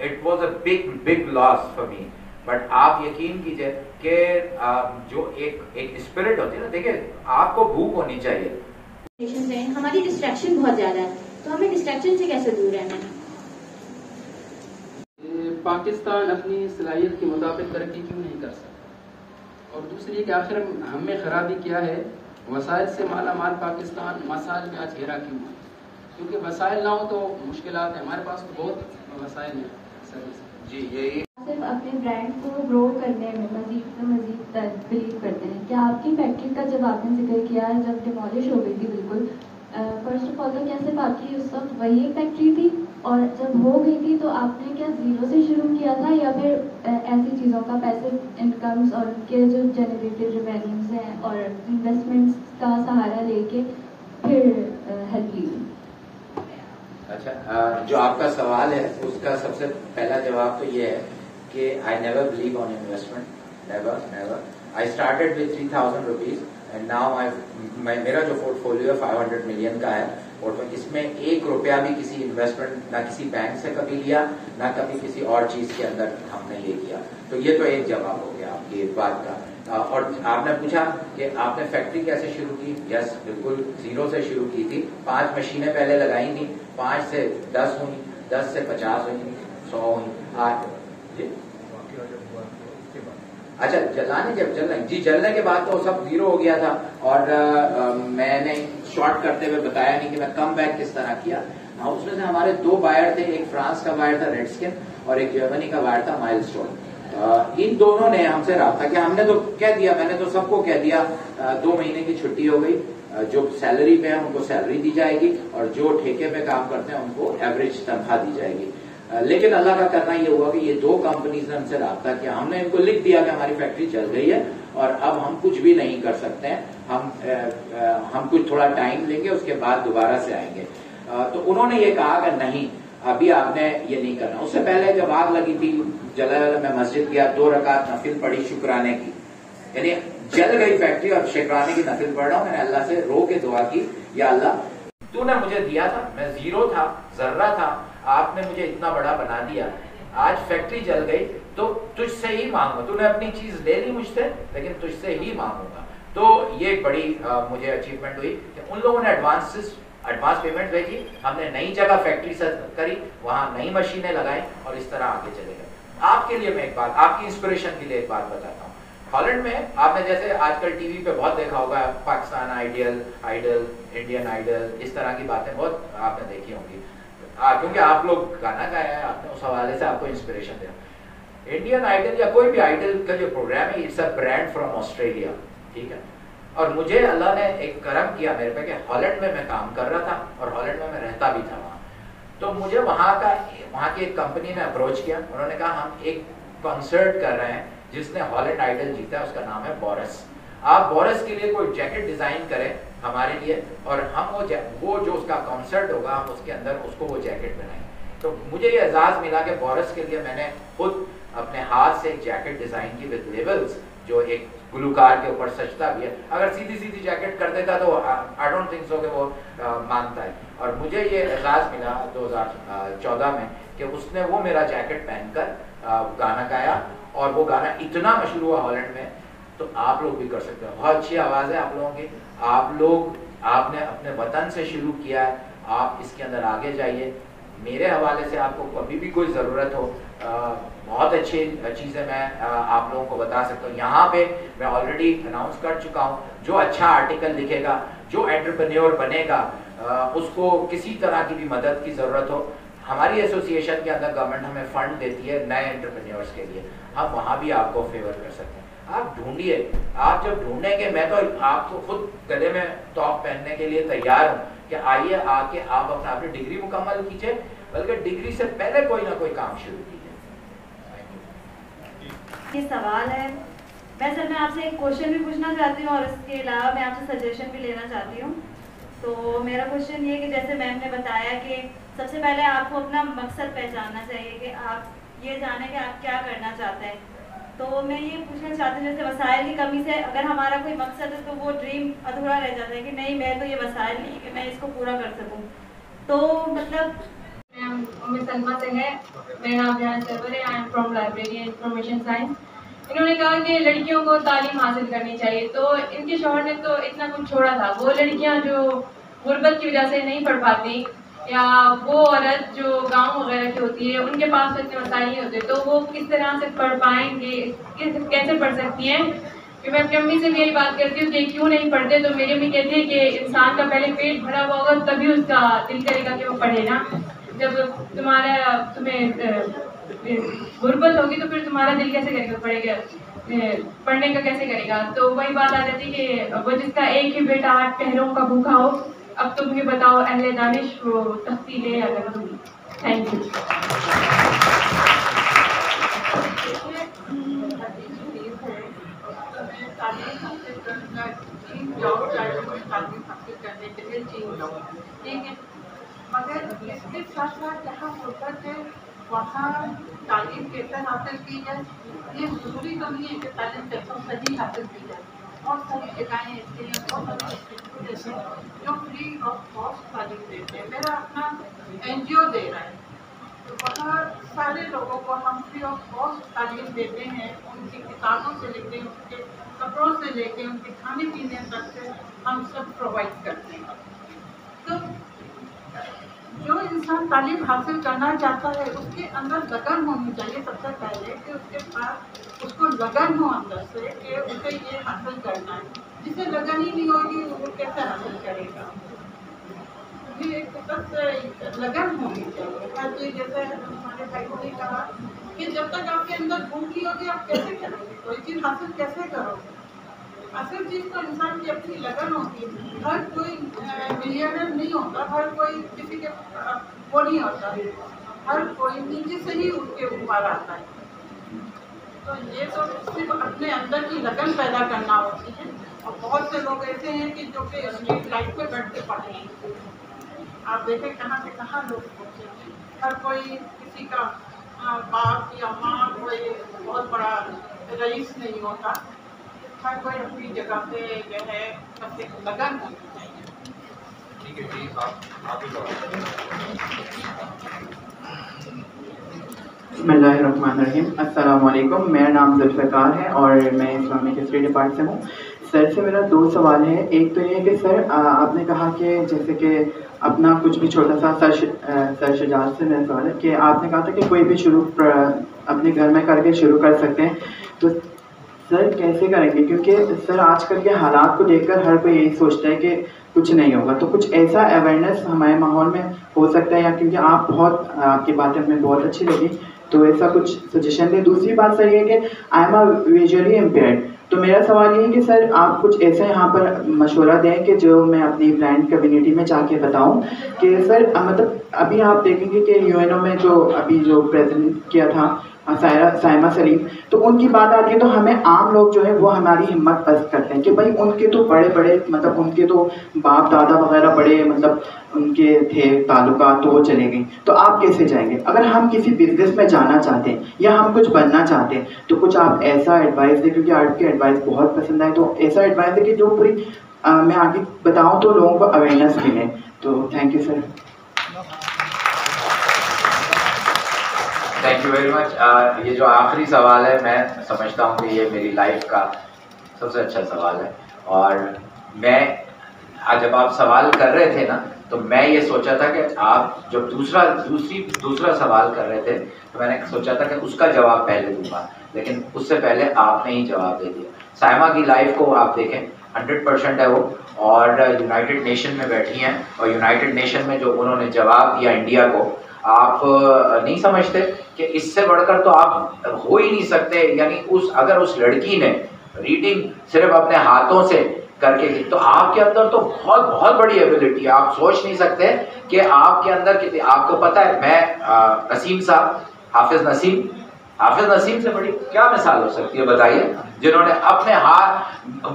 It was a big loss for me. But आप यकीन कीजिए कि जो एक स्पिरिट होती है ना, देखिए आपको भूख होनी चाहिए। हमारी डिस्ट्रैक्शन बहुत ज्यादा है, तो हमें डिस्ट्रैक्शन से कैसे दूर रहना है? पाकिस्तान अपनी सलाहियत के मुताबिक तरक्की क्यों नहीं कर सकता? और दूसरी कि आखिर हमें खराबी क्या है? वसाइल से माला माल पाकिस्तान मसाइल में आज घेरा क्यों है? क्योंकि वसाइल ना हो तो मुश्किलात है। हमारे पास तो बहुत वसाइल है सर्विस। जी यही सिर्फ अपने ब्रांड को ग्रो करने में मजीद से मजीद बिलीव करते हैं। क्या आपकी फैक्ट्री का जब आपने जिक्र किया है, जब डिमोलिश हो गई थी बिल्कुल, फर्स्ट ऑफ ऑल तो क्या सिर्फ आपकी उस वक्त वही फैक्ट्री थी, और जब हो गई थी तो आपने क्या जीरो से शुरू किया था, या फिर ऐसी चीज़ों का पैसिव इनकम्स और उनके जो जनरेटेड रेवेन्यूज हैं और इन्वेस्टमेंट्स का सहारा लेके फिर हेल्प ली? अच्छा, जो आपका सवाल है उसका सबसे पहला जवाब तो ये है कि I never believe on investment, never. I started with 3000 rupees and now मेरा जो पोर्टफोलियो 500 मिलियन का है, और इसमें 1 रुपया भी किसी इन्वेस्टमेंट ना किसी बैंक से कभी लिया, ना कभी किसी और चीज के अंदर हमने ये किया। तो ये तो एक जवाब हो गया आपकी एक बात का। और आपने पूछा कि आपने फैक्ट्री कैसे शुरू की? यस, बिल्कुल जीरो से शुरू की थी। 5 मशीनें पहले लगाई थी, 5 से 10 हुई, 10 से 50 हुई, 100 हुई, 8। अच्छा, जलने के बाद तो सब जीरो हो गया था। और मैंने शॉर्ट करते हुए बताया नहीं कि मैं कम बैक किस तरह किया। उसमें से हमारे 2 बायर थे, एक फ्रांस का बायर था रेडस्किन और एक जर्मनी का बायर था माइलस्टोन। इन दोनों ने हमसे रब्ता किया। हमने तो कह दिया, मैंने तो सबको कह दिया 2 महीने की छुट्टी हो गई, जो सैलरी पे है उनको सैलरी दी जाएगी और जो ठेके पे काम करते हैं उनको एवरेज तनख्वाह दी जाएगी। लेकिन अल्लाह का करना ये हुआ कि ये 2 कंपनीज ने हमसे रब्ता किया। हमने इनको लिख दिया कि हमारी फैक्ट्री जल गई है और अब हम कुछ भी नहीं कर सकते हैं, हम कुछ थोड़ा टाइम लेंगे, उसके बाद दोबारा से आएंगे। तो उन्होंने ये कहा कि नहीं, अभी आपने ये नहीं करना। उससे पहले जब आग लगी थी जलाल में मस्जिद गया, 2 रकात नफिल पढ़ी शुक्राने की, यानी जल गई फैक्ट्री और शुक्राने की नफिल पढ़ रहा हूं। मैंने अल्लाह से रो के दुआ की, या अल्लाह तूने मुझे दिया था, मैं जीरो था, जर्रा था, आपने मुझे इतना बड़ा बना दिया, आज फैक्ट्री जल गई तो तुझसे ही मांगूंगा। तूने अपनी चीज ले ली मुझसे, लेकिन तुझसे ही मांगूंगा। तो ये बड़ी मुझे अचीवमेंट हुई कि उन लोगों ने एडवांस पेमेंट भेजी, हमने नई जगह फैक्ट्री से करी, वहां नई मशीनें लगाई और इस तरह आगे चले गए। आपके लिए मैं एक बात, आपकी इंस्पिरेशन के लिए एक बात बताता हूँ। हॉलैंड में आपने जैसे आजकल टीवी पे बहुत देखा होगा, पाकिस्तान आइडल, इंडियन आइडल, इस तरह की बातें बहुत आपने देखी होंगी, क्योंकि आप लोग गाना गाया है आपने, उस हवाले से आपको इंस्पिरेशन दिया। इंडियन आइडल या कोई भी आइडल का जो प्रोग्राम है, it's a brand from Australia, ठीक है। और मुझे अल्लाह ने एक करम किया मेरे पे कि हॉलैंड में मैं काम कर रहा था और हॉलैंड में मैं रहता भी था वहाँ। तो मुझे वहाँ की एक कंपनी ने अप्रोच किया, उन्होंने कहा हम एक कॉन्सर्ट कर रहे हैं जिसने हॉलैंड आइडल जीता है, उसका नाम है बोरस। आप बोरस के लिए कोई जैकेट डिजाइन करें हमारे लिए और हम वो जो उसका कॉन्सर्ट होगा हम उसके अंदर उसको वो जैकेट बनाएंगे। तो मुझे ये एजाज मिला कि बोरस के लिए मैंने खुद अपने हाथ से एक जैकेट डिजाइन की विद लेबल्स, जो एक गुलूकार के ऊपर सजता भी है। अगर सीधी जैकेट कर देता तो आई डोंट थिंक सो कि वो मानता है। और मुझे ये एजाज मिला 2014 में कि उसने वो मेरा जैकेट पहनकर गाना गाया और वो गाना इतना मशहूर हुआ हॉलैंड में। तो आप लोग भी कर सकते हो, बहुत अच्छी आवाज है आप लोगों की, आपने अपने वतन से शुरू किया है, आप इसके अंदर आगे जाइए। मेरे हवाले से आपको कभी भी कोई ज़रूरत हो, बहुत अच्छी चीज़ें मैं आप लोगों को बता सकता हूँ। यहाँ पे मैं ऑलरेडी अनाउंस कर चुका हूँ, जो अच्छा आर्टिकल लिखेगा, जो एंटरप्रेन्योर बनेगा, उसको किसी तरह की भी मदद की ज़रूरत हो, हमारी एसोसिएशन के अंदर गवर्नमेंट हमें फंड देती है नए एंटरप्रेन्योर्स के लिए, हम वहाँ भी आपको फेवर कर सकते हैं। आप ढूंढिए, आप जब ढूंढेंगे, मैं तो आपको खुद गले में तोप पहनने के लिए तैयार हूँ कि आइए आके आप अपनी डिग्री मुकम्मल कीजिए, बल्कि डिग्री से पहले कोई ना कोई काम शुरू कीजिए। ये सवाल है, मैं सर मैं आपसे एक क्वेश्चन भी पूछना चाहती हूँ और इसके अलावा मैं आपसे सजेशन भी लेना चाहती हूँ। तो मेरा क्वेश्चन ये है कि जैसे मैम ने बताया कि सबसे पहले आपको अपना मकसद पहचानना चाहिए कि आप ये जाने कि आप क्या करना चाहते हैं। तो मैं ये पूछना चाहती हूँ, जैसे वसाइल की कमी से अगर हमारा कोई मकसद है तो वो ड्रीम अधूरा रह जाता है कि नहीं मैं तो ये वसाइल नहीं कि मैं इसको पूरा कर सकूँ। तो मतलब उम्मीद सलमा से है, मेरा नाम जहां सरवर है, I am from library and information science. इन्होंने कहा कि लड़कियों को तालीम हासिल करनी चाहिए, तो इनके शौहर ने तो इतना कुछ छोड़ा था। वो लड़कियां जो गुर्बत की वजह से नहीं पढ़ पाती, या वो औरत जो गांव वगैरह की होती है उनके पास इतने मसाइल नहीं होते, तो वो किस तरह से पढ़ पाएंगे, कैसे पढ़ सकती हैं। कि मैं अपनी अम्मी से भी यही बात करती हूँ कि क्यों नहीं पढ़ते, तो मेरी अम्मी कहती है कि इंसान का पहले पेट भरा हुआ होगा तभी उसका दिल करेगा कि वो पढ़े ना। जब तुम्हें गुर्बत होगी तो फिर तुम्हारा दिल कैसे करेगा, पढ़ेगा, पढ़ने का कैसे करेगा। तो वही बात आ जाती है कि वो जिसका एक ही बेटा 8 पहरों का भूखा हो, अब तुम ये बताओ अहले दानिश वो तख्ती ले या गंदगी। Thank you. मगर इसके साथ साथ जहाँ गुर्बत है वहाँ तालीम कैसे हासिल की जाए, ये जरूरी तो नहीं है कि तालीम कैसे सही हासिल की जाए। बहुत सारी जगहें ऐसी हैं, बहुत सारे इंस्टीट्यूट हैं जो फ्री ऑफ कॉस्ट तालीम देते हैं। मेरा अपना NGO दे रहा है, तो बहुत सारे लोगों को हम फ्री ऑफ कॉस्ट तालीम देते हैं, उनकी किताबों से लेके उनके कपड़ों से लेके उनके खाने पीने तक से हम सब प्रोवाइड करते हैं। तो जो इंसान तालीम हासिल करना चाहता है उसके अंदर लगन होनी चाहिए सबसे पहले, कि उसके पास उसको लगन हो अंदर से कि उसे ये हासिल करना है। जिसे लगन ही नहीं होगी वो कैसे हासिल करेगा। ये एक तरह से लगन होनी चाहिए हर चीज़। जैसे हमारे भाई ने कहा कि जब तक आपके अंदर भूख नहीं होगी आप कैसे करोगे, कोई चीज़ हासिल कैसे करोगे। असल चीज़ तो इंसान की अपनी लगन होती है। हर कोई मिलियनर नहीं होता, हर कोई किसी के वो नहीं होता, हर कोई नीचे से ही उठ के ऊपर आता है। तो ये तो सिर्फ अपने अंदर की लगन पैदा करना होती है। और बहुत से लोग ऐसे हैं कि जो कि स्ट्रीट लाइट पे बैठ के पढ़े हैं। आप देखें कहाँ से कहाँ लोग पहुँचे हैं। हर कोई किसी का बाप या माँ कोई बहुत बड़ा रईस नहीं होता। हर कोई अपनी जगह पे जो है बस एक लगन होनी चाहिए। ठीक है जी, आप बिस्मिल्लाहिर्रहमानिर्रहीम। अस्सलाम वालेकुम। मेरा नाम जुल्फ़िकार है और मैं इस्लामिक हिस्ट्री डिपार्ट से हूँ। सर से मेरा 2 सवाल है। एक तो ये है कि सर आपने कहा कि जैसे कि अपना कुछ भी छोटा सा सर शजात से मेरा सवाल है कि आपने कहा था कि कोई भी शुरू अपने घर में करके शुरू कर सकते हैं, तो सर कैसे करेंगे? क्योंकि सर आजकल के हालात को देखकर हर कोई यही सोचता है कि कुछ नहीं होगा, तो कुछ ऐसा अवेयरनेस हमारे माहौल में हो सकता है, या क्योंकि आपकी बातें हमें बहुत अच्छी लगी, तो ऐसा कुछ सजेशन दें। दूसरी बात सर ये कि I am a visually impaired, तो मेरा सवाल ये है कि सर आप कुछ ऐसे यहाँ पर मशवरा दें कि जो मैं अपनी ब्रांड कम्युनिटी में जाके बताऊँ कि सर मतलब अभी आप देखेंगे कि यूएनओ में जो अभी जो प्रेजेंट किया था साइमा सलीम, तो उनकी बात आती है तो हमें आम लोग जो है वो हमारी हिम्मत पस्त करते हैं कि भाई उनके तो बड़े बड़े मतलब उनके तो बाप दादा वगैरह बड़े मतलब उनके थे ताल्लुकात, तो वो चले गई, तो आप कैसे जाएंगे? अगर हम किसी बिजनेस में जाना चाहते हैं या हम कुछ बनना चाहते हैं तो कुछ आप ऐसा एडवाइस दें, क्योंकि आपकी एडवाइस बहुत पसंद आए, तो ऐसा एडवाइस दें कि जो पूरी मैं आगे बताऊँ तो लोगों को अवेयरनेस मिले। तो thank you sir. Thank you very much. ये जो आखिरी सवाल है मैं समझता हूँ कि ये मेरी लाइफ का सबसे अच्छा सवाल है। और मैं आज जब आप सवाल कर रहे थे ना, तो मैं ये सोचा था कि आप जब दूसरा सवाल कर रहे थे तो मैंने सोचा था कि उसका जवाब पहले दूंगा, लेकिन उससे पहले आपने ही जवाब दे दिया। साइमा की लाइफ को आप देखें, 100% है वो, और यूनाइटेड नेशन में बैठी हैं, और यूनाइटेड नेशन में जो उन्होंने जवाब दिया इंडिया को, आप नहीं समझते कि इससे बढ़कर तो आप हो ही नहीं सकते। यानी अगर उस लड़की ने रीडिंग सिर्फ अपने हाथों से करके की, तो आपके अंदर तो बहुत बहुत बड़ी एबिलिटी है। आप सोच नहीं सकते कि आपके अंदर कितनी। आपको पता है, मैं नसीम साहब, हाफिज नसीम से बड़ी क्या मिसाल हो सकती है बताइए, जिन्होंने अपने हाथ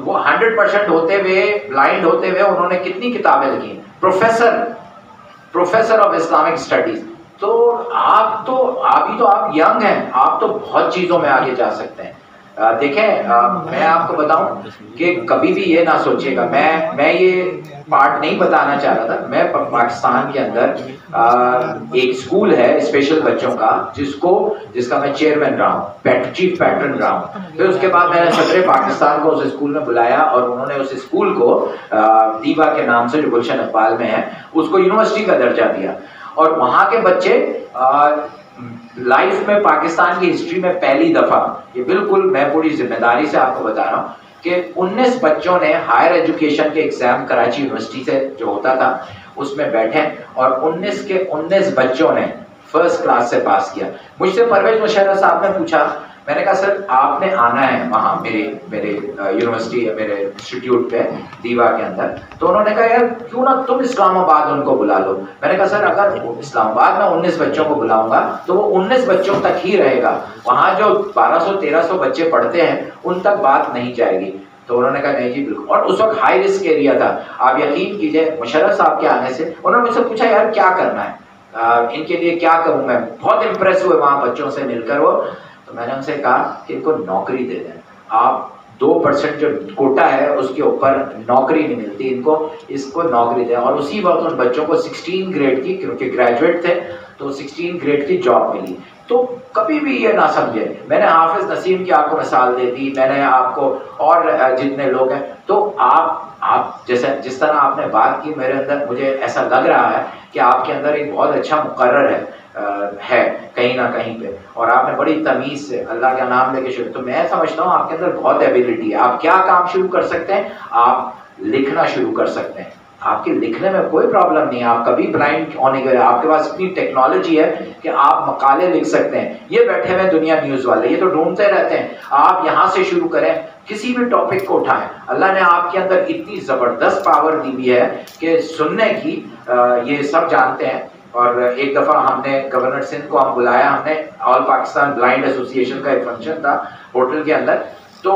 वो 100% होते हुए, ब्लाइंड होते हुए, उन्होंने कितनी किताबें लिखी, प्रोफेसर ऑफ इस्लामिक स्टडीज। तो अभी तो आप यंग हैं, आप तो बहुत चीज़ों में आगे जा सकते हैं। देखें, मैं आपको बताऊं कि कभी भी ये ना सोचिएगा, मैं ये पार्ट नहीं बताना चाह रहा था। मैं पाकिस्तान के अंदर एक स्कूल है स्पेशल बच्चों का, जिसका मैं चेयरमैन रहा हूँ, चीफ पैटर्न रहा हूँ। फिर उसके बाद मैंने सदर पाकिस्तान को उस स्कूल में बुलाया और उन्होंने उस स्कूल को दीवा के नाम से, जो गुलशन इकबाल में है, उसको यूनिवर्सिटी का दर्जा दिया। और वहाँ के बच्चे लाइफ में पाकिस्तान की हिस्ट्री में पहली दफ़ा, ये बिल्कुल मैं पूरी जिम्मेदारी से आपको बता रहा हूँ कि 19 बच्चों ने हायर एजुकेशन के एग्ज़ाम कराची यूनिवर्सिटी से जो होता था उसमें बैठे, और 19 के 19 बच्चों ने फर्स्ट क्लास से पास किया। मुझसे परवेज मुशर्रफ साहब ने पूछा, मैंने कहा सर आपने आना है वहाँ मेरे यूनिवर्सिटी, मेरे इंस्टीट्यूट पे दीवा के अंदर। तो उन्होंने कहा यार क्यों ना तुम इस्लामाबाद उनको बुला लो। मैंने कहा सर अगर इस्लामाबाद में 19 बच्चों को बुलाऊंगा तो वो 19 बच्चों तक ही रहेगा, वहाँ जो 1200-1300 बच्चे पढ़ते हैं उन तक बात नहीं जाएगी। तो उन्होंने कहा नहीं जी बिल्कुल। और उस वक्त हाई रिस्क एरिया था, आप यकीन कीजिए। मुशर्रफ साहब के आने से उन्होंने मुझसे पूछा यार क्या करना है, इनके लिए क्या करूँ मैं। बहुत इम्प्रेस हुए वहाँ बच्चों से मिलकर वो। तो मैंने उनसे कहा कि इनको नौकरी दे दें, आप 2% जो कोटा है उसके ऊपर नौकरी नहीं मिलती इनको, इसको नौकरी दें। और उसी वक्त उन बच्चों को 16 ग्रेड की, क्योंकि ग्रेजुएट थे, तो 16 ग्रेड की जॉब मिली। तो कभी भी ये ना समझे, मैंने हाफिज नसीम की आपको मिसाल दे दी, मैंने आपको और जितने लोग हैं, तो आप जैसे जिस तरह आपने बात की, मेरे अंदर मुझे ऐसा लग रहा है कि आपके अंदर एक बहुत अच्छा मुकर्रर है कहीं ना कहीं पे, और आपने बड़ी तमीज़ से अल्लाह का नाम लेके शुरू। तो मैं समझता हूँ आपके अंदर बहुत एबिलिटी है। आप क्या काम शुरू कर सकते हैं, आप लिखना शुरू कर सकते हैं। आपके लिखने में कोई प्रॉब्लम नहीं है, आप कभी ब्लाइंड होने के, आपके पास इतनी टेक्नोलॉजी है कि आप मकाले लिख सकते हैं। ये बैठे हुए दुनिया न्यूज़ वाले ये तो ढूंढते रहते हैं, आप यहाँ से शुरू करें, किसी भी टॉपिक को उठाएं। अल्लाह ने आपके अंदर इतनी ज़बरदस्त पावर दी हुई है कि सुनने की, ये सब जानते हैं। और एक दफ़ा हमने गवर्नर सिंध को हम बुलाया, हमने ऑल पाकिस्तान ब्लाइंड एसोसिएशन का एक फंक्शन था होटल के अंदर, तो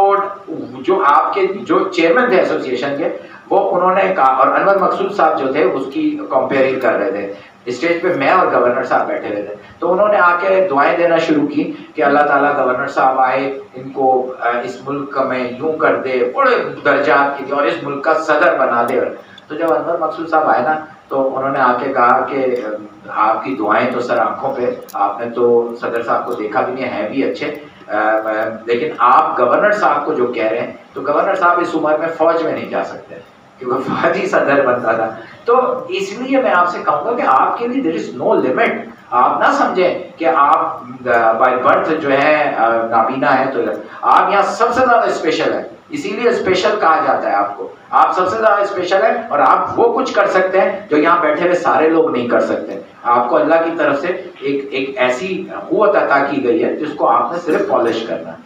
जो आपके जो चेयरमैन थे एसोसिएशन के, वो उन्होंने कहा, और अनवर मकसूद साहब जो थे उसकी कंपेयरिंग कर रहे थे स्टेज पे, मैं और गवर्नर साहब बैठे हुए थे, तो उन्होंने आके दुआएं देना शुरू की कि अल्लाह ताला गवर्नर साहब आए, इनको इस मुल्क में यूं कर दे, बड़े दर्जात की, और इस मुल्क का सदर बना दे। तो जब अनवर मकसूद साहब आए ना, तो उन्होंने आके कहा कि आपकी दुआएं तो सर आंखों पे, आपने तो सदर साहब को देखा भी नहीं है भी अच्छे, लेकिन आप गवर्नर साहब को जो कह रहे हैं, तो गवर्नर साहब इस उम्र में फौज में नहीं जा सकते क्योंकि फौजी सदर बनता था। तो इसलिए मैं आपसे कहूँगा कि आपके लिए देयर इज नो लिमिट। आप ना समझें कि आप बाय बर्थ जो है नाबीना है, तो आप यहाँ सबसे ज़्यादा स्पेशल है, इसीलिए स्पेशल कहा जाता है आपको। आप सबसे ज़्यादा स्पेशल है और आप वो कुछ कर सकते हैं जो यहाँ बैठे हुए सारे लोग नहीं कर सकते। आपको अल्लाह की तरफ से एक ऐसी क़ुव्वत अता की गई है जिसको आपने सिर्फ पॉलिश करना है।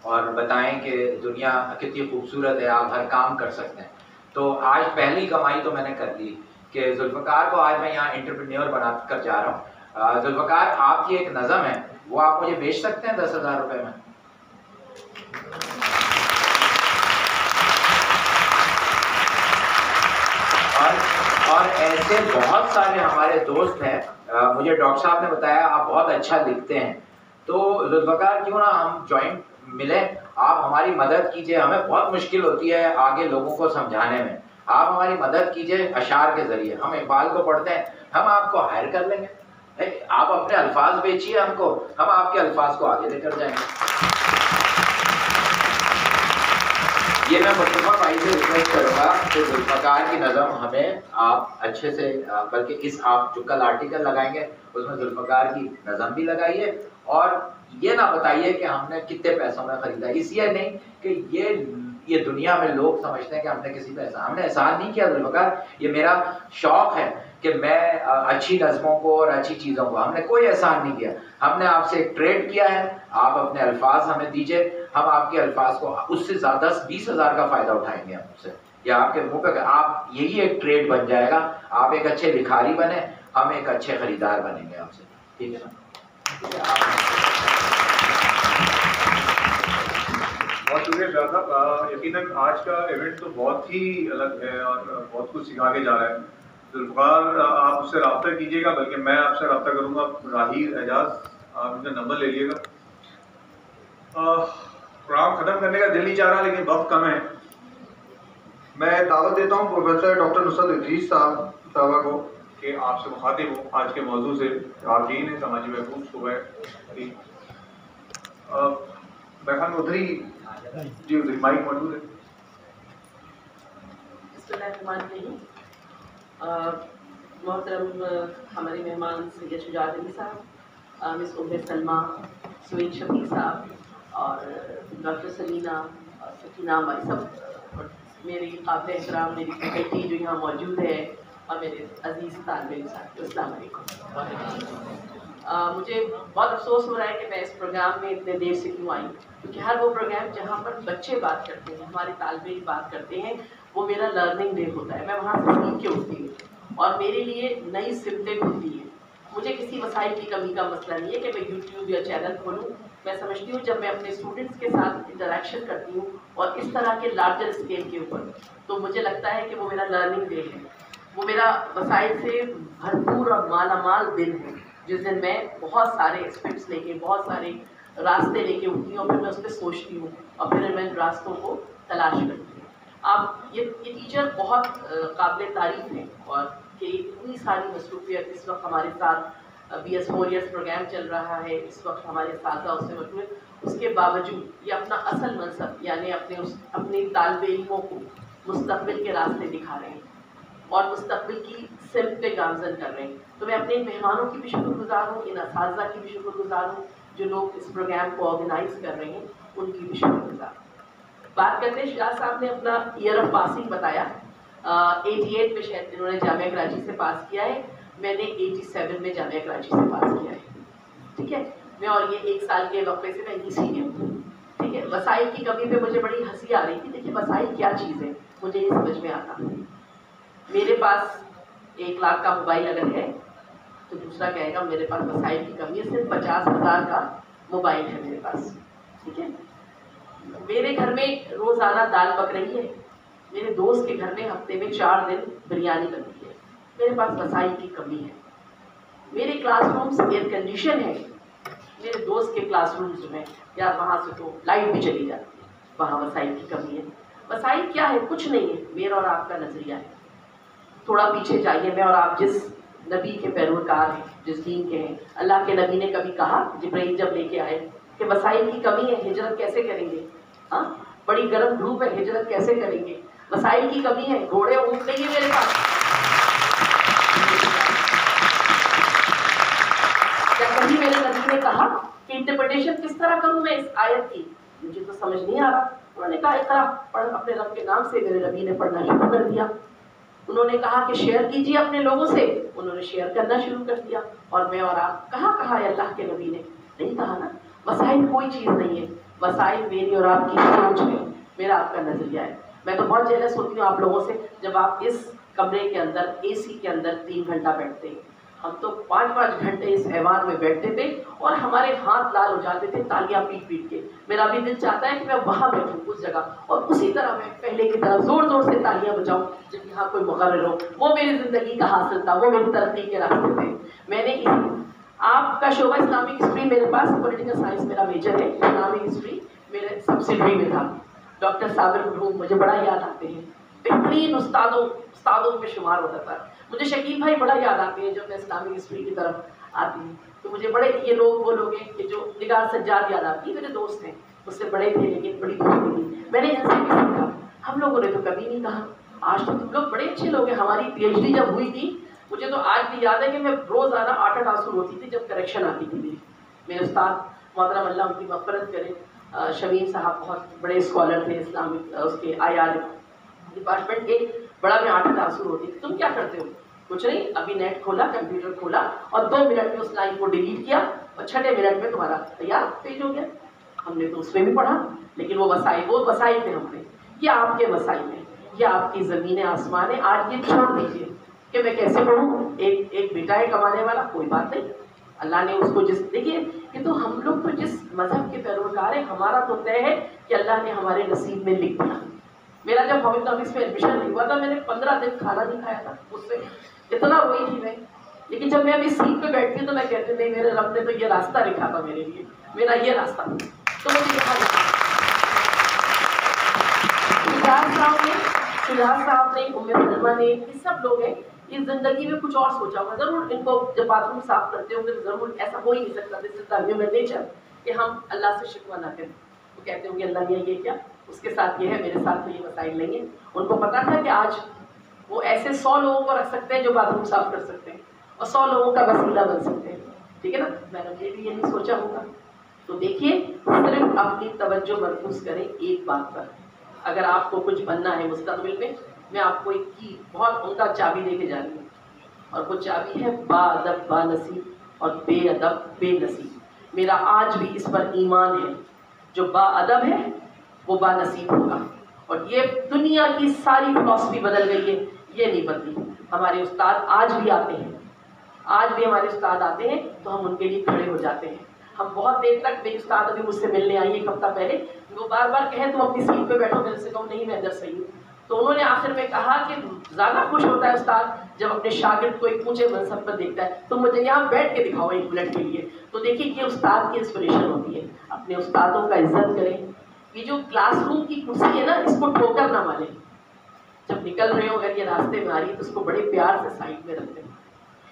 और बताएं कि दुनिया कितनी खूबसूरत है, आप हर काम कर सकते हैं। तो आज पहली कमाई तो मैंने कर ली कि जुल्फ़कार को आज मैं यहाँ एंटरप्रेन्योर बना कर जा रहा हूँ। जुल्फ़कार, आपकी एक नज़म है, वो आप मुझे बेच सकते हैं 10,000 रुपये में? और ऐसे बहुत सारे हमारे दोस्त हैं, मुझे डॉक्टर साहब ने बताया आप बहुत अच्छा लिखते हैं, तो जुल्फ़कार क्यों ना हम जॉइंट मिले, आप हमारी मदद कीजिए। हमें बहुत मुश्किल होती है आगे लोगों को समझाने में, आप हमारी मदद कीजिए अशार के ज़रिए। हम इकबाल को पढ़ते हैं, हम आपको हायर कर लेंगे, आप अपने अल्फाज बेचिए हमको, हम आपके अल्फाज को आगे लेकर जाएंगे। ये मैं मुस्तफ़ा भाई से रिक्वेस्ट करूँगा कि जुल्फ़कार की नज़म हमें आप अच्छे से, बल्कि इस आप जो कल आर्टिकल लगाएंगे उसमें जुल्फ़कार की नज़म भी लगाइए, और ये ना बताइए कि हमने कितने पैसों में ख़रीदा। इसलिए नहीं कि ये दुनिया में लोग समझते हैं कि हमने किसी पे हमने एहसान नहीं किया जुल्फ़कार, ये मेरा शौक़ है कि मैं अच्छी नज़मों को और अच्छी चीज़ों को, हमने कोई एहसान नहीं किया। हमने आपसे एक ट्रेड किया है, आप अपने अल्फाज हमें दीजिए, हम आपके अल्फाज को उससे ज़्यादा 20 हज़ार का फ़ायदा उठाएंगे हमसे, या आपके मुँह पे, आप यही एक ट्रेड बन जाएगा। आप एक अच्छे लिखारी बने, हम एक अच्छे ख़रीदार बनेंगे आपसे, ठीक है ना? बहुत शुक्रिया शाह साहब। यकीनन आज का इवेंट तो बहुत ही अलग है और बहुत कुछ सिखा के जा रहा है। जुल्फ़कार, आप उससे रब्ता कीजिएगा, बल्कि मैं आपसे रब्ता करूँगा, राहीर एजाज, आप उनका नंबर ले लीजिएगा। प्रोग्राम ख़त्म करने का दिल नहीं चाह रहा, लेकिन वक्त कम है। मैं दावत देता हूँ प्रोफेसर डॉक्टर नुसरत इदरीस साहबा को कि आपसे मुखातिब हो आज के मौजू से। आप डीन हैं समाजी महफूज सुबह, मैं खान उधरी जी, उधरी माइक मौजूद है। मोहतरम हमारे मेहमान सैयद शुजात अली साहब, मिस उम्मे सलमा, सुईद शफी साहब और डॉक्टर सलीना और सकीना, हमारी सब और मेरी काबिल एहतराम मेरी फैकल्टी जो यहाँ मौजूद है, और मेरे अजीज़ तालिब साहब, अस्सलाम वालेकुम। मुझे बहुत अफसोस हो रहा है कि मैं इस प्रोग्राम में इतने देर से क्यों आई, क्योंकि हर वो प्रोग्राम जहाँ पर बच्चे बात करते हैं, हमारे तालिब बात करते हैं, वो मेरा लर्निंग डे होता है। मैं वहाँ से सीख के उठती हूँ और मेरे लिए नई सिमतें खुलती हैं। मुझे किसी वसाइल की कमी का मसला नहीं है कि मैं यूट्यूब या चैनल खोलूँ। मैं समझती हूँ जब मैं अपने स्टूडेंट्स के साथ इंटरेक्शन करती हूँ और इस तरह के लार्जर स्केल के ऊपर, तो मुझे लगता है कि वो मेरा लर्निंग डे है, वो मेरा वसाइल से भरपूर और मालामाल दिन है, जिस दिन मैं बहुत सारे स्क्रिप्ट्स लेके, बहुत सारे रास्ते लेके उठती हूँ और फिर मैं उस पर सोचती हूँ और फिर मैं रास्तों को तलाश करती हूँ। आप ये टीचर बहुत काबिल तारीफ़ हैं, और कि इतनी सारी मसरूफियत इस वक्त हमारे साथ BS 4 ईयर्स प्रोग्राम चल रहा है, इस वक्त हमारे साथ उससे मशहूर, उसके बावजूद ये अपना असल मनसब यानी अपने तालिब इल्मों को मुस्तक़बिल के रास्ते दिखा रहे हैं और मुस्तक़बिल की सिमत पे गामज़न कर रहे हैं। तो मैं अपने मेहमानों की भी शुक्रगुज़ार हूँ, इन असातिज़ा की भी शुक्रगुज़ार हूँ जो लोग इस प्रोग्राम को ऑर्गेनाइज़ कर रहे हैं, उनकी भी शुक्रगुज़ार हूँ। बात करते हैं, शुजात साहब ने अपना ईयर ऑफ पासिंग बताया। 88 में शायद इन्होंने जामिया कराची से पास किया है, मैंने 87 में जामिया कराची से पास किया है। ठीक है, मैं और ये 1 साल के वक्फे से मैं इनकी सीनियर हूँ। ठीक है, वसाइल की कमी पे मुझे बड़ी हंसी आ रही थी। देखिए वसाइल क्या चीज़ है मुझे ये समझ में आता। मेरे पास 1 लाख का मोबाइल अगर है तो दूसरा कहेगा मेरे पास वसाइल की कमी है, सिर्फ 50,000 का मोबाइल है मेरे पास। ठीक है, मेरे घर में रोज़ाना दाल पक रही है, मेरे दोस्त के घर में हफ्ते में 4 दिन बिरयानी बनती है। मेरे पास वसाइल की कमी है। मेरे क्लासरूम्स एयर कंडीशन है, मेरे दोस्त के क्लासरूम्स में या वहाँ से तो लाइट भी चली जाती है, वहाँ वसाइल की कमी है। वसाइल क्या है? कुछ नहीं है, मेरा और आपका नज़रिया है। थोड़ा पीछे जाइए, मैं और आप जिस नबी के पैरोकार हैं, जिस दीन के हैं, अल्लाह के नबी ने कभी कहा, जिब्राइल जब लेके आए कि वसाइल की कमी है, हिजरत कैसे करेंगे? हाँ, बड़ी गर्म धूप है, हिजरत कैसे करेंगे? वसाइल की कमी है, घोड़े ऊँट नहीं है मेरे पास। क्या कभी मेरे नबी ने कहा कि इंटरप्रिटेशन किस तरह करूँ मैं इस आयत की? मुझे तो समझ नहीं आ रहा। उन्होंने कहा इकरा पढ़ अपने रब के नाम से, मेरे नबी ने पढ़ना शुरू कर दिया। उन्होंने कहा कि शेयर कीजिए अपने लोगों से, उन्होंने शेयर करना शुरू कर दिया। और मैं और आप कहाँ कहा है अल्लाह के नबी ने? नहीं कहा ना। वसाइल कोई चीज़ नहीं है, वसाइल मेरी और आपकी सोच है, मेरा आपका नजरिया है। मैं तो बहुत जेलस होती हूँ आप लोगों से जब आप इस कमरे के अंदर एसी के अंदर 3 घंटा बैठते हैं। हम तो 5-5 घंटे इस ऐवान में बैठते थे और हमारे हाथ लाल हो जाते थे तालियां पीट पीट के। मेरा भी दिल चाहता है कि मैं वहाँ बैठूँ उस जगह और उसी तरह मैं पहले की तरह जोर जोर से तालियां बजाऊँ जब यहाँ कोई मुकर्रर हो। वो मेरी ज़िंदगी का हासिल था, वो मेरी तरक्की के रास्ते थे। मैंने आपका शोबा इस्लामिक हिस्ट्री, मेरे पास पॉलिटिकल साइंस मेरा मेजर है, इस्लामिक हिस्ट्री मेरे सब्सिडरी में था। डॉक्टर साबिर मरहूम मुझे बड़ा याद आते हैं, बेहतरीन उस्तादों में शुमार होता था। मुझे शकील भाई बड़ा याद आते हैं जब मैं इस्लामिक हिस्ट्री की तरफ आती हूँ तो मुझे बड़े ये लोग वो लोग हैं कि जो निगार सज्जाद याद आती है, मेरे दोस्त हैं, मुझसे बड़े थे लेकिन बड़ी दोस्ती थी। मैंने इनसे भी सीखा, हम लोगों ने तो कभी नहीं कहा आज तो तुम लोग बड़े अच्छे लोग हैं। हमारी PhD जब हुई थी मुझे तो आज भी याद है कि मैं रोज़ाना 8 आंसू होती थी जब करेक्शन आती थी। मेरे उस्ताद मोहतरम अल्लाह उनकी मग़फ़िरत करे, शमीम साहब बहुत बड़े स्कॉलर थे इस्लामिक उसके IR डिपार्टमेंट के, बड़ा में 8 आंसू होती थी। तुम क्या करते हो? कुछ नहीं, अभी नेट खोला, कंप्यूटर खोला और 2 मिनट में उस लाइन को डिलीट किया और 6ठे मिनट में तुम्हारा तैयार पेज हो गया। हमने तो उसमें भी पढ़ा, लेकिन वो वसाइल थे हमने। ये आपके वसाइल हैं, ये आपकी ज़मीन आसमान है। आज ये छोड़ दीजिए कि मैं कैसे पढ़ूँ, एक बेटा है कमाने वाला, कोई बात नहीं। अल्लाह ने उसको देखिए कि तो हम लोग तो जिस मजहब के पैरोकार हैं, हमारा तो तय है कि अल्लाह ने हमारे नसीब में लिख दिया। मेरा जब हॉमिल ऑफिस में एडमिशन हुआ था मैंने 15 दिन खाना नहीं खाया था, उससे इतना रोई थी मैं। लेकिन जब मैं अभी सीट पे बैठती हूँ तो मैं कहती नहीं, मेरे रब ने तो ये रास्ता लिखा था मेरे लिए, मेरा ये रास्ता था तो मुझे यहाँ शुजात साहब ने, उम्मे सलमा ने, ये सब लोग हैं, इस जिंदगी में कुछ और सोचा होगा ज़रूर। इनको जब बाथरूम साफ करते होंगे तो ज़रूर ऐसा हो ही नहीं सकता this is the human nature कि हम अल्लाह से शिकवा ना करें। वो कहते होंगे अल्लाह ने ये क्या, उसके साथ ये है, मेरे साथ तो ये मसाइल नहीं है। उनको पता था कि आज वो ऐसे 100 लोगों को रख सकते हैं जो बाथरूम साफ कर सकते हैं और 100 लोगों का वसीला बन सकते हैं। ठीक है ना, मैंने ये भी यही सोचा होगा। तो देखिए, सिर्फ अपनी तवज्जो मरकूज करें एक बात पर। अगर आपको कुछ बनना है मुस्तकबिल में, मैं आपको एक की बहुत उनका चाबी देके जा रही हूँ और वो चाबी है बाअदब बानसीब और बेअदब बेनसीब। मेरा आज भी इस पर ईमान है, जो बाअदब है वो बानसीब होगा। और ये दुनिया की सारी फिलॉसफी बदल गई है, ये नहीं बदली। हमारे उस्ताद आज भी आते हैं, आज भी हमारे उस्ताद आते हैं तो हम उनके लिए खड़े हो जाते हैं। हम बहुत देर तक, मेरे उस्ताद अभी मुझसे मिलने आई 1 हफ्ता पहले, वो बार बार कहें तुम अपनी सीट पे बैठो, मेरे से कहूँ नहीं मैं इधर सही हूँ। तो उन्होंने आखिर में कहा कि ज़्यादा खुश होता है उस्ताद जब अपने शागिर्द को एक ऊंचे मनसब पर देखता है, तो मुझे यहाँ बैठ के दिखाओ 1 मिनट के लिए। तो देखिए कि उस्ताद की इंस्पिरेशन होती है। अपने उस्तादों का इज्जत करें। ये जो क्लासरूम की कुर्सी है ना, इसको ठोकर ना मारे। जब निकल रहे हो अगर ये रास्ते में आ रही है तो उसको बड़े प्यार से साइड में रखते हैं।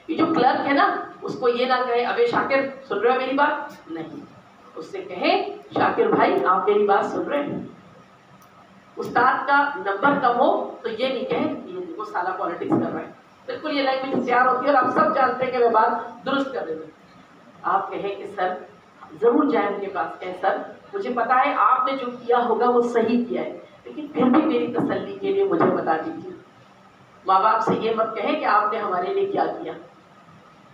ये जो क्लर्क है ना, उसको ये ना कहे अबे शाकिर सुन रहे हो मेरी बात, नहीं, उससे कहे शाकिर भाई आप मेरी बात सुन रहे हैं। उस्ताद का नंबर कम हो तो ये नहीं कहे ये देखो साला पॉलिटिक्स कर रहा है। बिल्कुल ये लैंग्वेज तैयार होती है और आप सब जानते हैं कि मैं बात दुरुस्त कर रही हूँ। आप कहें कि सर ज़रूर जाए उनके पास, कहें सर मुझे पता है आपने जो किया होगा वो सही किया है, लेकिन फिर भी मेरी तसल्ली के लिए मुझे बता दीजिए। माँ बाप से ये मत कहें कि आपने हमारे लिए क्या किया,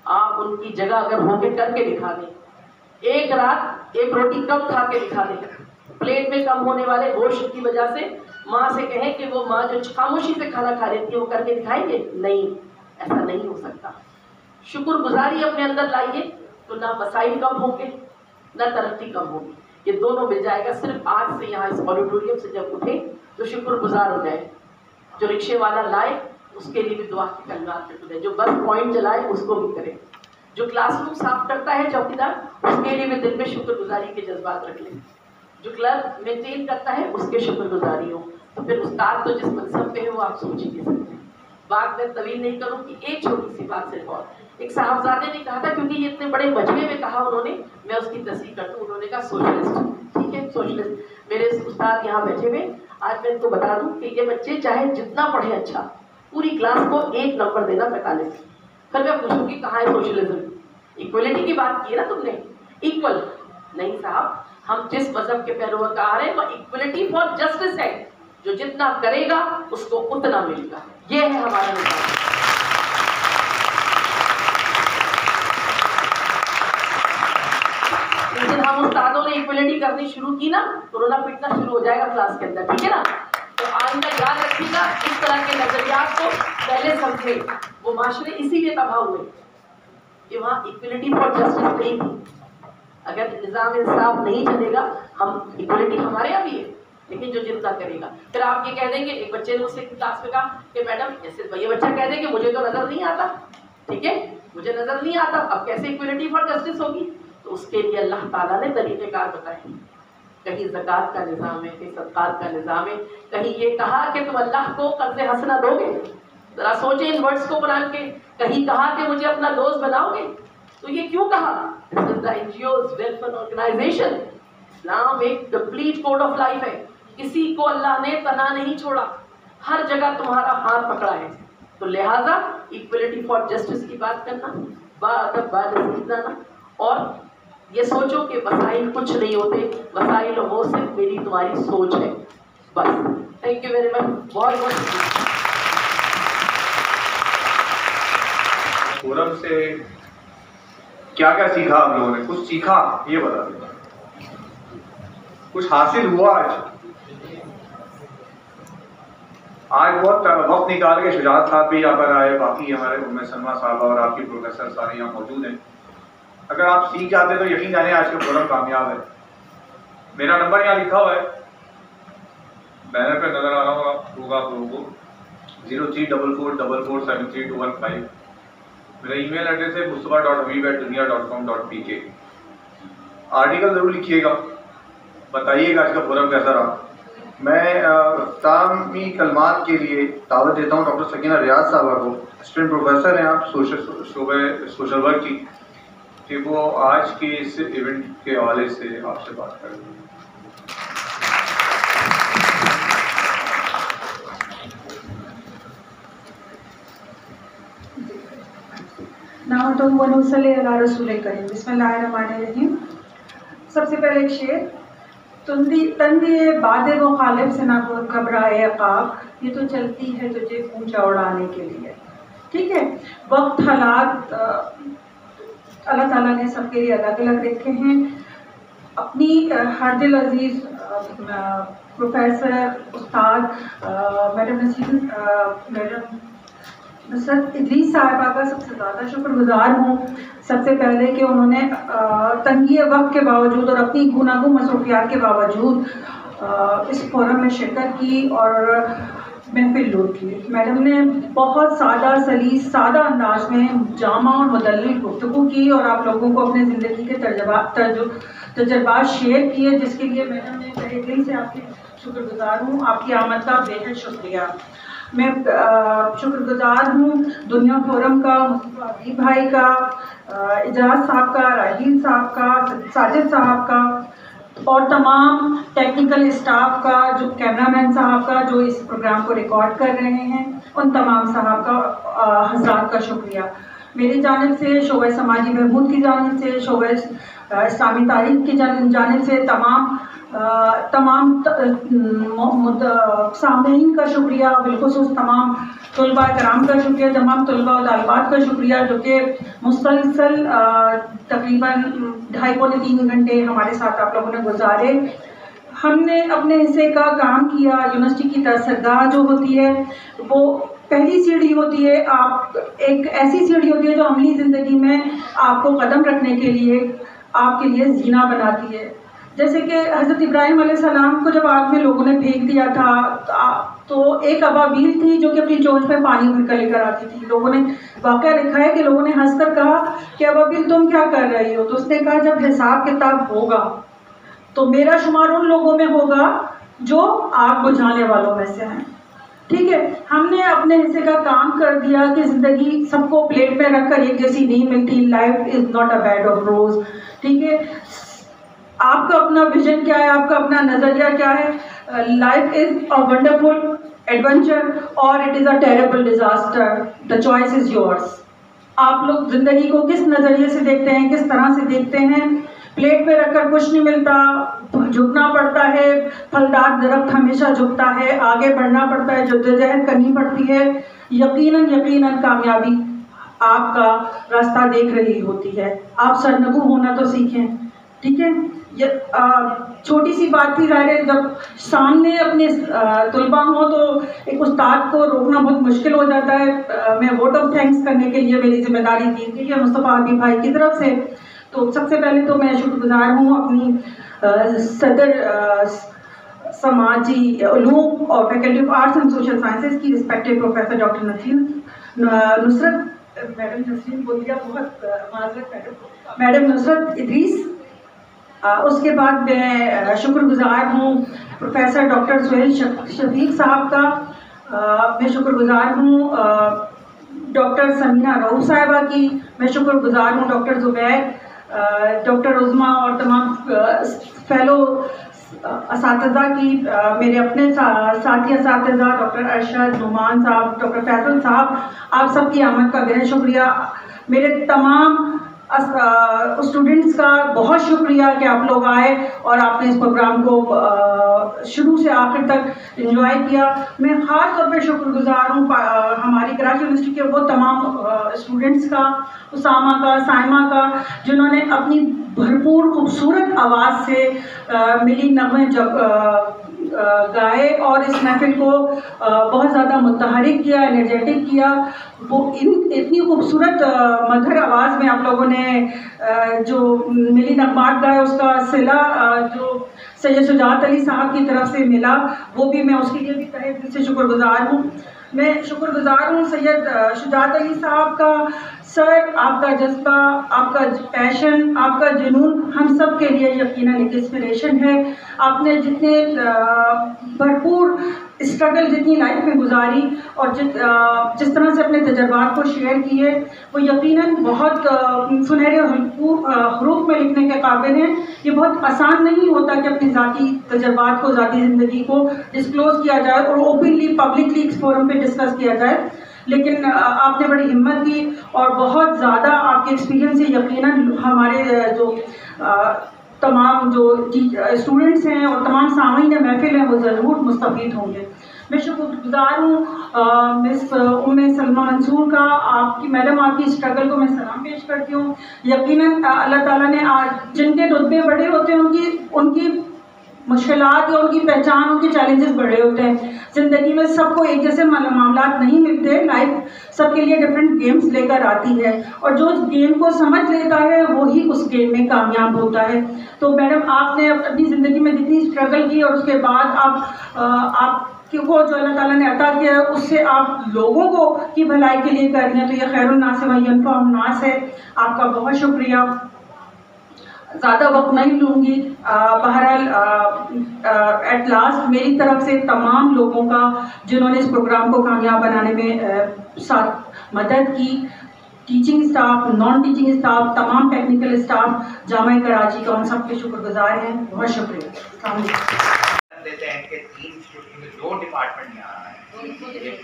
आप उनकी जगह अगर होके करके दिखा दें, एक रात एक रोटी कम खा के दिखा दें, प्लेट में कम होने वाले गोश्त की वजह से माँ से कहें कि वो माँ जो खामोशी से खाना खा लेती है वो करके दिखाएंगे, नहीं, ऐसा नहीं हो सकता। शुक्रगुजारी अपने अंदर लाइए तो ना मसाइल कम होंगे ना तरक्की कम होगी, ये दोनों मिल जाएगा। सिर्फ आज से यहाँ इस ऑडिटोरियम से जब उठे तो शुक्रगुजार हो जाए। जो रिक्शे वाला लाए उसके लिए भी दुआ की कलमात करें, जो बस पॉइंट जलाए उसको भी करें, जो क्लासरूम साफ करता है चौकीदार उसके लिए भी दिल में शुक्रगुजारी के जज्बात रख लें, जो क्लब मेंटेन करता है उसके शुक्रगुजारी हो। तो फिर उस्ताद तो जिस मनसब पे है वो आप सोच ही नहीं सकते। बात मैं तवील नहीं करूँगी, एक छोटी सी बात सिर्फ और, एक साहबजादे ने कहा था, क्योंकि ये इतने बड़े मजमे में कहा उन्होंने, मैं उसकी तस्वीर कर दूँ। उन्होंने कहा सोशलिस्ट, ठीक है सोशलिस्ट। मेरे उस्ताद यहाँ बैठे हुए, आज मैं इनको बता दूँ कि ये बच्चे चाहे जितना पढ़े अच्छा, पूरी क्लास को 1 नंबर देना 45। फिर मैं पूछूंगी कहाँ है सोशलिज्म? इक्वलिटी की बात की है ना तुमने, इक्वल नहीं साहब, हम जिस मजहब के पैरोकार हैं वो इक्वलिटी फॉर जस्टिस है, जो जितना करेगा उसको उतना मिलेगा, ये है हमारा निजाम। लेकिन हम उस्तादों ने इक्वलिटी करनी शुरू की ना, तो रोना पीटना शुरू हो जाएगा क्लास के अंदर, ठीक है ना? तो आइंदा याद रखिएगा, इस तरह के नजरियात को पहले समझे। वो माशरे इसीलिए तबाह हुए कि वहाँ इक्वलिटी फॉर जस्टिस नहीं थी। अगर निज़ाम इंसाफ नहीं चलेगा, हम इक्वलिटी हमारे यहाँ भी है, लेकिन जो जितना करेगा। फिर आप ये कह देंगे, एक बच्चे ने मुझसे क्लास में कहा कि मैडम जैसे ये बच्चा कह दे कि मुझे तो नजर नहीं आता, ठीक है मुझे नजर नहीं आता, अब कैसे इक्वलिटी फॉर जस्टिस होगी? तो उसके लिए अल्लाह ताला ने तरीक़ेकार बताए। कहीं ज़कात का निज़ाम है, कहीं सदक़ात का निज़ाम है, कहीं ये कहा कि तुम अल्लाह को कर्ज़ हसना दोगे। जरा सोचें इन वर्ड्स को कुरान के, कहीं कहा कि मुझे अपना दोस्त बनाओगे, तो ये क्यों कहा? This is the NGOs welfare organization. इस्लाम एक कंप्लीट कोड ऑफ लाइफ है, किसी को अल्लाह ने तना नहीं छोड़ा, हर जगह तुम्हारा हाथ पकड़ा है। तो लिहाजा इक्वलिटी फॉर जस्टिस की बात करना, बात ना, और ये सोचो कि वसाइल कुछ नहीं होते, वसाइल वो सिर्फ मेरी तुम्हारी सोच है, बस। थैंक यू वेरी मच, बहुत बहुत फोरम से क्या क्या सीखा आप लोगों ने? कुछ सीखा ये बता दें, कुछ हासिल हुआ आज बहुत वक्त निकाल के शुजात साहब भी यहाँ पर आए, बाकी हमारे उम्मे सलमा साहब और आपकी प्रोफेसर सारे यहाँ मौजूद हैं। अगर आप सीख जाते तो यकीन जाने आज का फोरम कामयाब है। मेरा नंबर यहाँ लिखा हुआ है, बैनर पे नजर आ रहा होगा आप लोगों को, 0344447315। मेरा ईमेल एड्रेस है mustafa.habib@dunia.com.pk। आर्टिकल जरूर लिखिएगा, बताइएगा आज का फोरम कैसा रहा। मैं इख्तितामी कलमात के लिए दावत देता हूँ डॉक्टर सकीना रियाज साहबा को, असिस्टेंट प्रोफेसर हैं आप सोशल वर्क की, कि वो आज के इस इवेंट के हवाले से आपसे बात करें। सबसे पहले एक शेर, तंदिए बादे वो खालिब से ना घबराए अकाब, ये तो चलती है तुझे ऊंचा उड़ाने के लिए। ठीक है, वक्त हालात अल्लाह ताला ने सबके लिए अलग अलग रखे हैं। अपनी हर दिल अजीज़ प्रोफेसर उस्ताद मैडम नुसरत इदरीस साहिबा का सबसे ज़्यादा शुक्रगुजार हूँ। सबसे पहले कि उन्होंने तंगी वक्त के बावजूद और अपनी गुनागो मसरूफियात के बावजूद इस फोरम में शिरकत की और महफिल लूट की। मैडम ने बहुत सादा सलीस सादा अंदाज में जामा और मुदल्लिल गुफ्तगू की और आप लोगों को अपने ज़िंदगी के तजर्बात शेयर किए, जिसके लिए मैडम ने तहे दिल से आपकी शुक्रगुजार हूँ। आपकी आमद का बेहद शुक्रिया। मैं शुक्रगुजार हूँ दुनिया फोरम का, मुस्तफा हबीब भाई का, इजाज साहब का, राहील साहब का, साजिद साहब का और तमाम टेक्निकल स्टाफ का, जो कैमरामैन साहब का जो इस प्रोग्राम को रिकॉर्ड कर रहे हैं, उन तमाम साहब का हज़रात का शुक्रिया। मेरी जानिब से, शोबा समाजी बहबूद की जानिब से, शोबा इस्लामी तारीख की जानिब से तमाम सामईन का शुक्रिया, बिलखुसूस तमाम तलबा कराम का शुक्रिया, तमाम तलबा और तालिबात का शुक्रिया जो कि मुसलसल तकरीबन 2.5-3 घंटे हमारे साथ आप लोगों ने गुजारे। हमने अपने हिस्से का काम किया। यूनिवर्सिटी की सरगाह जो होती है वो पहली सीढ़ी होती है, आप एक ऐसी सीढ़ी होती है जो अमली ज़िंदगी में आपको कदम रखने के लिए आपके लिए जीना बनाती है। जैसे कि हज़रत इब्राहिम अलैहिस्सलाम को जब आग में लोगों ने फेंक दिया था तो एक अबाबील थी जो कि अपनी चोंच पे पानी भर कर लेकर आती थी। लोगों ने वाक़या लिखा है कि लोगों ने हंसकर कहा कि अबाबील तुम क्या कर रही हो, तो उसने कहा जब हिसाब किताब होगा तो मेरा शुमार उन लोगों में होगा जो आग बुझाने वालों में से हैं। ठीक है, हमने अपने हिस्से का काम कर दिया कि ज़िंदगी सबको प्लेट में रखकर एक जैसी नहीं मिलती। Life is not a bed of roses. ठीक है, आपका अपना विजन क्या है, आपका अपना नज़रिया क्या है। Life is a wonderful adventure और it is a terrible disaster. The choice is yours. आप लोग ज़िंदगी को किस नज़रिए से देखते हैं, किस तरह से देखते हैं। प्लेट पे रखकर कुछ नहीं मिलता, झुकना पड़ता है। फलदार दरख्त हमेशा झुकता है, आगे बढ़ना पड़ता है, जद्दोजहद करनी पड़ती है। यकीनन कामयाबी आपका रास्ता देख रही होती है। आप सरनगू होना तो सीखें। ठीक है, ये छोटी सी बात थी। ज़ाहिर है जब सामने अपने तलबा हो तो एक उस्ताद को रोकना बहुत मुश्किल हो जाता है। मैं वोट ऑफ थैंक्स करने के लिए मेरी जिम्मेदारी दी गई है मुस्तफ़ा हबीब भाई की तरफ से। तो सबसे पहले तो मैं शुक्रगुजार हूँ अपनी सदर समाजी उलूम और faculty of arts and social sciences की respected professor doctor madam Nusrat Idris. उसके बाद मैं शुक्रगुजार हूँ प्रोफेसर डॉक्टर सुहेल शफीक साहब का। मैं शुक्रगुजार हूँ डॉक्टर समीना रऊफ साहिबा की। मैं शुक्रगुजार हूँ डॉक्टर ज़ुबैर, डॉक्टर उज़मा और तमाम फेलो असातिज़ा की। मेरे अपने साथी असातिज़ा डॉक्टर अरशद, नुमान साहब, डॉक्टर फैसल साहब, आप सबकी आमद का बेहद शुक्रिया। मेरे तमाम स्टूडेंट्स का बहुत शुक्रिया कि आप लोग आए और आपने इस प्रोग्राम को शुरू से आखिर तक एंजॉय किया। मैं ख़ास तौर पे शुक्रगुजार हूँ हमारी कराची यूनिवर्सिटी के वो तमाम स्टूडेंट्स का, उसामा का, साइमा का, जिन्होंने अपनी भरपूर खूबसूरत आवाज़ से मिली नग़मे जब गाए और इस महफिल को बहुत ज़्यादा मुतहरिक किया, एनर्जेटिक किया। वो इतनी खूबसूरत मधुर आवाज़ में आप लोगों ने जो मिली नग़मात गाए उसका सिला जो सैयद शुजात अली साहब की तरफ से मिला, वो भी मैं उसके लिए भी तहे दिल से शुक्रगुजार हूँ। मैं शुक्रगुजार हूँ सैयद शुजात अली साहब का। सर, आपका जज्बा, आपका पैशन, आपका जुनून हम सब के लिए यकीनन एक इंस्पिरेशन है। आपने जितने भरपूर स्ट्रगल जितनी लाइफ में गुजारी और जिस तरह से अपने तजर्बात को शेयर किए, वो यकीनन बहुत सुनहरे हरूफ में लिखने के काबिल हैं। ये बहुत आसान नहीं होता कि अपनी ज़ाती तजर्बात को, ज़ाती ज़िंदगी को डिस्क्लोज़ किया जाए और ओपनली पब्लिकली इस फोरम पे डिस्कस किया जाए, लेकिन आपने बड़ी हिम्मत की और बहुत ज़्यादा आपके एक्सपीरियंस से यकीनन हमारे जो तमाम जो स्टूडेंट्स हैं और तमाम सामीन महफिल हैं वो ज़रूर मुस्तफ़ीद होंगे। मैं शुक्रगुजार हूँ मिस उम्मे सलमा मंसूर का। आपकी मैडम, आपकी स्ट्रगल को मैं सलाम पेश करती हूँ। यकीनन अल्लाह ताला ने आज जिनके रुतबे बड़े होते हैं उनकी मुश्किलात या उनकी पहचान, उनके चैलेंजेस बड़े होते हैं। ज़िंदगी में सबको एक जैसे मामलात नहीं मिलते। लाइफ सबके लिए डिफरेंट गेम्स लेकर आती है और जो गेम को समझ लेता है वही उस गेम में कामयाब होता है। तो मैडम, आपने अपनी ज़िंदगी में जितनी स्ट्रगल की और उसके बाद आपको जो अल्लाह ताला ने अता किया उससे आप लोगों को की भलाई के लिए कर रही हैं, तो ये खैरुन्नास व यनफ़उन्नास है। आपका बहुत शुक्रिया। ज़्यादा वक्त नहीं लूँगी। बहरहाल एट लास्ट मेरी तरफ से तमाम लोगों का जिन्होंने इस प्रोग्राम को कामयाब बनाने में साथ मदद की, teaching staff, non teaching staff, तमाम टेक्निकल स्टाफ जामा कराची का, हम सब के शुक्रगुजार हैं। बहुत शुक्रिया। दो डिपार्टमेंट यहाँ है,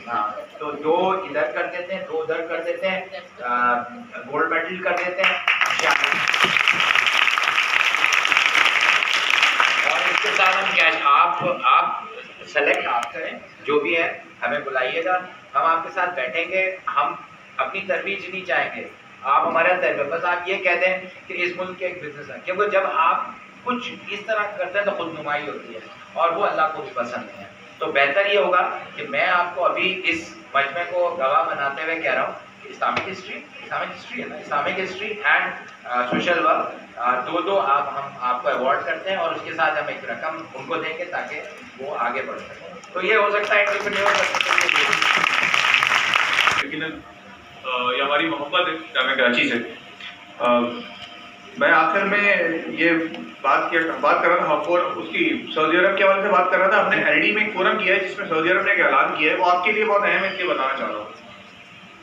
हाँ, तो दो इधर कर देते हैं, दो उधर कर देते हैं, गोल्ड मेडल कर देते हैं और इसके साथ हम कैश आप सेलेक्ट आप करें, जो भी है हमें बुलाइएगा, हम आपके साथ बैठेंगे, हम अपनी तरवीज नहीं चाहेंगे, आप हमारा तरफ, बस आप ये कह दें कि इस मुल्क के एक बिजनेस है, क्योंकि जब आप कुछ इस तरह करते हैं तो खुदनुमाई होती है और वो अल्लाह को भी पसंद नहीं है। तो बेहतर ये होगा कि मैं आपको अभी इस मजमे को गवाह बनाते हुए कह रहा हूँ कि इस्लामिक हिस्ट्री है ना, Islamic history and social work दो हम आपको अवार्ड करते हैं और उसके साथ हम एक रकम उनको देंगे ताकि वो आगे बढ़ सकें। तो ये हो सकता है एंटरप्रेन्योर कर सकते हैं, लेकिन ये हमारी मोहब्बत है जामिया कराची से। मैं आखिर में ये बात कर रहा था और उसकी सऊदी अरब के हवाले से बात कर रहा था। हमने एलडी में एक फोरम किया है जिसमें सऊदी अरब ने एक ऐलान किया है, वो आपके लिए बहुत अहम है, इसलिए बताना चाह रहा हूँ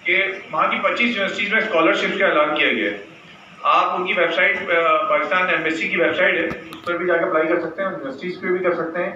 कि वहाँ की 25 यूनिवर्सिटीज़ में स्कॉलरशिप का ऐलान किया गया है। आप उनकी वेबसाइट, पाकिस्तान एम्बेसी की वेबसाइट है, उस पर भी जाकर अप्लाई कर सकते हैं, यूनिवर्सिटीज़ पे भी कर सकते हैं।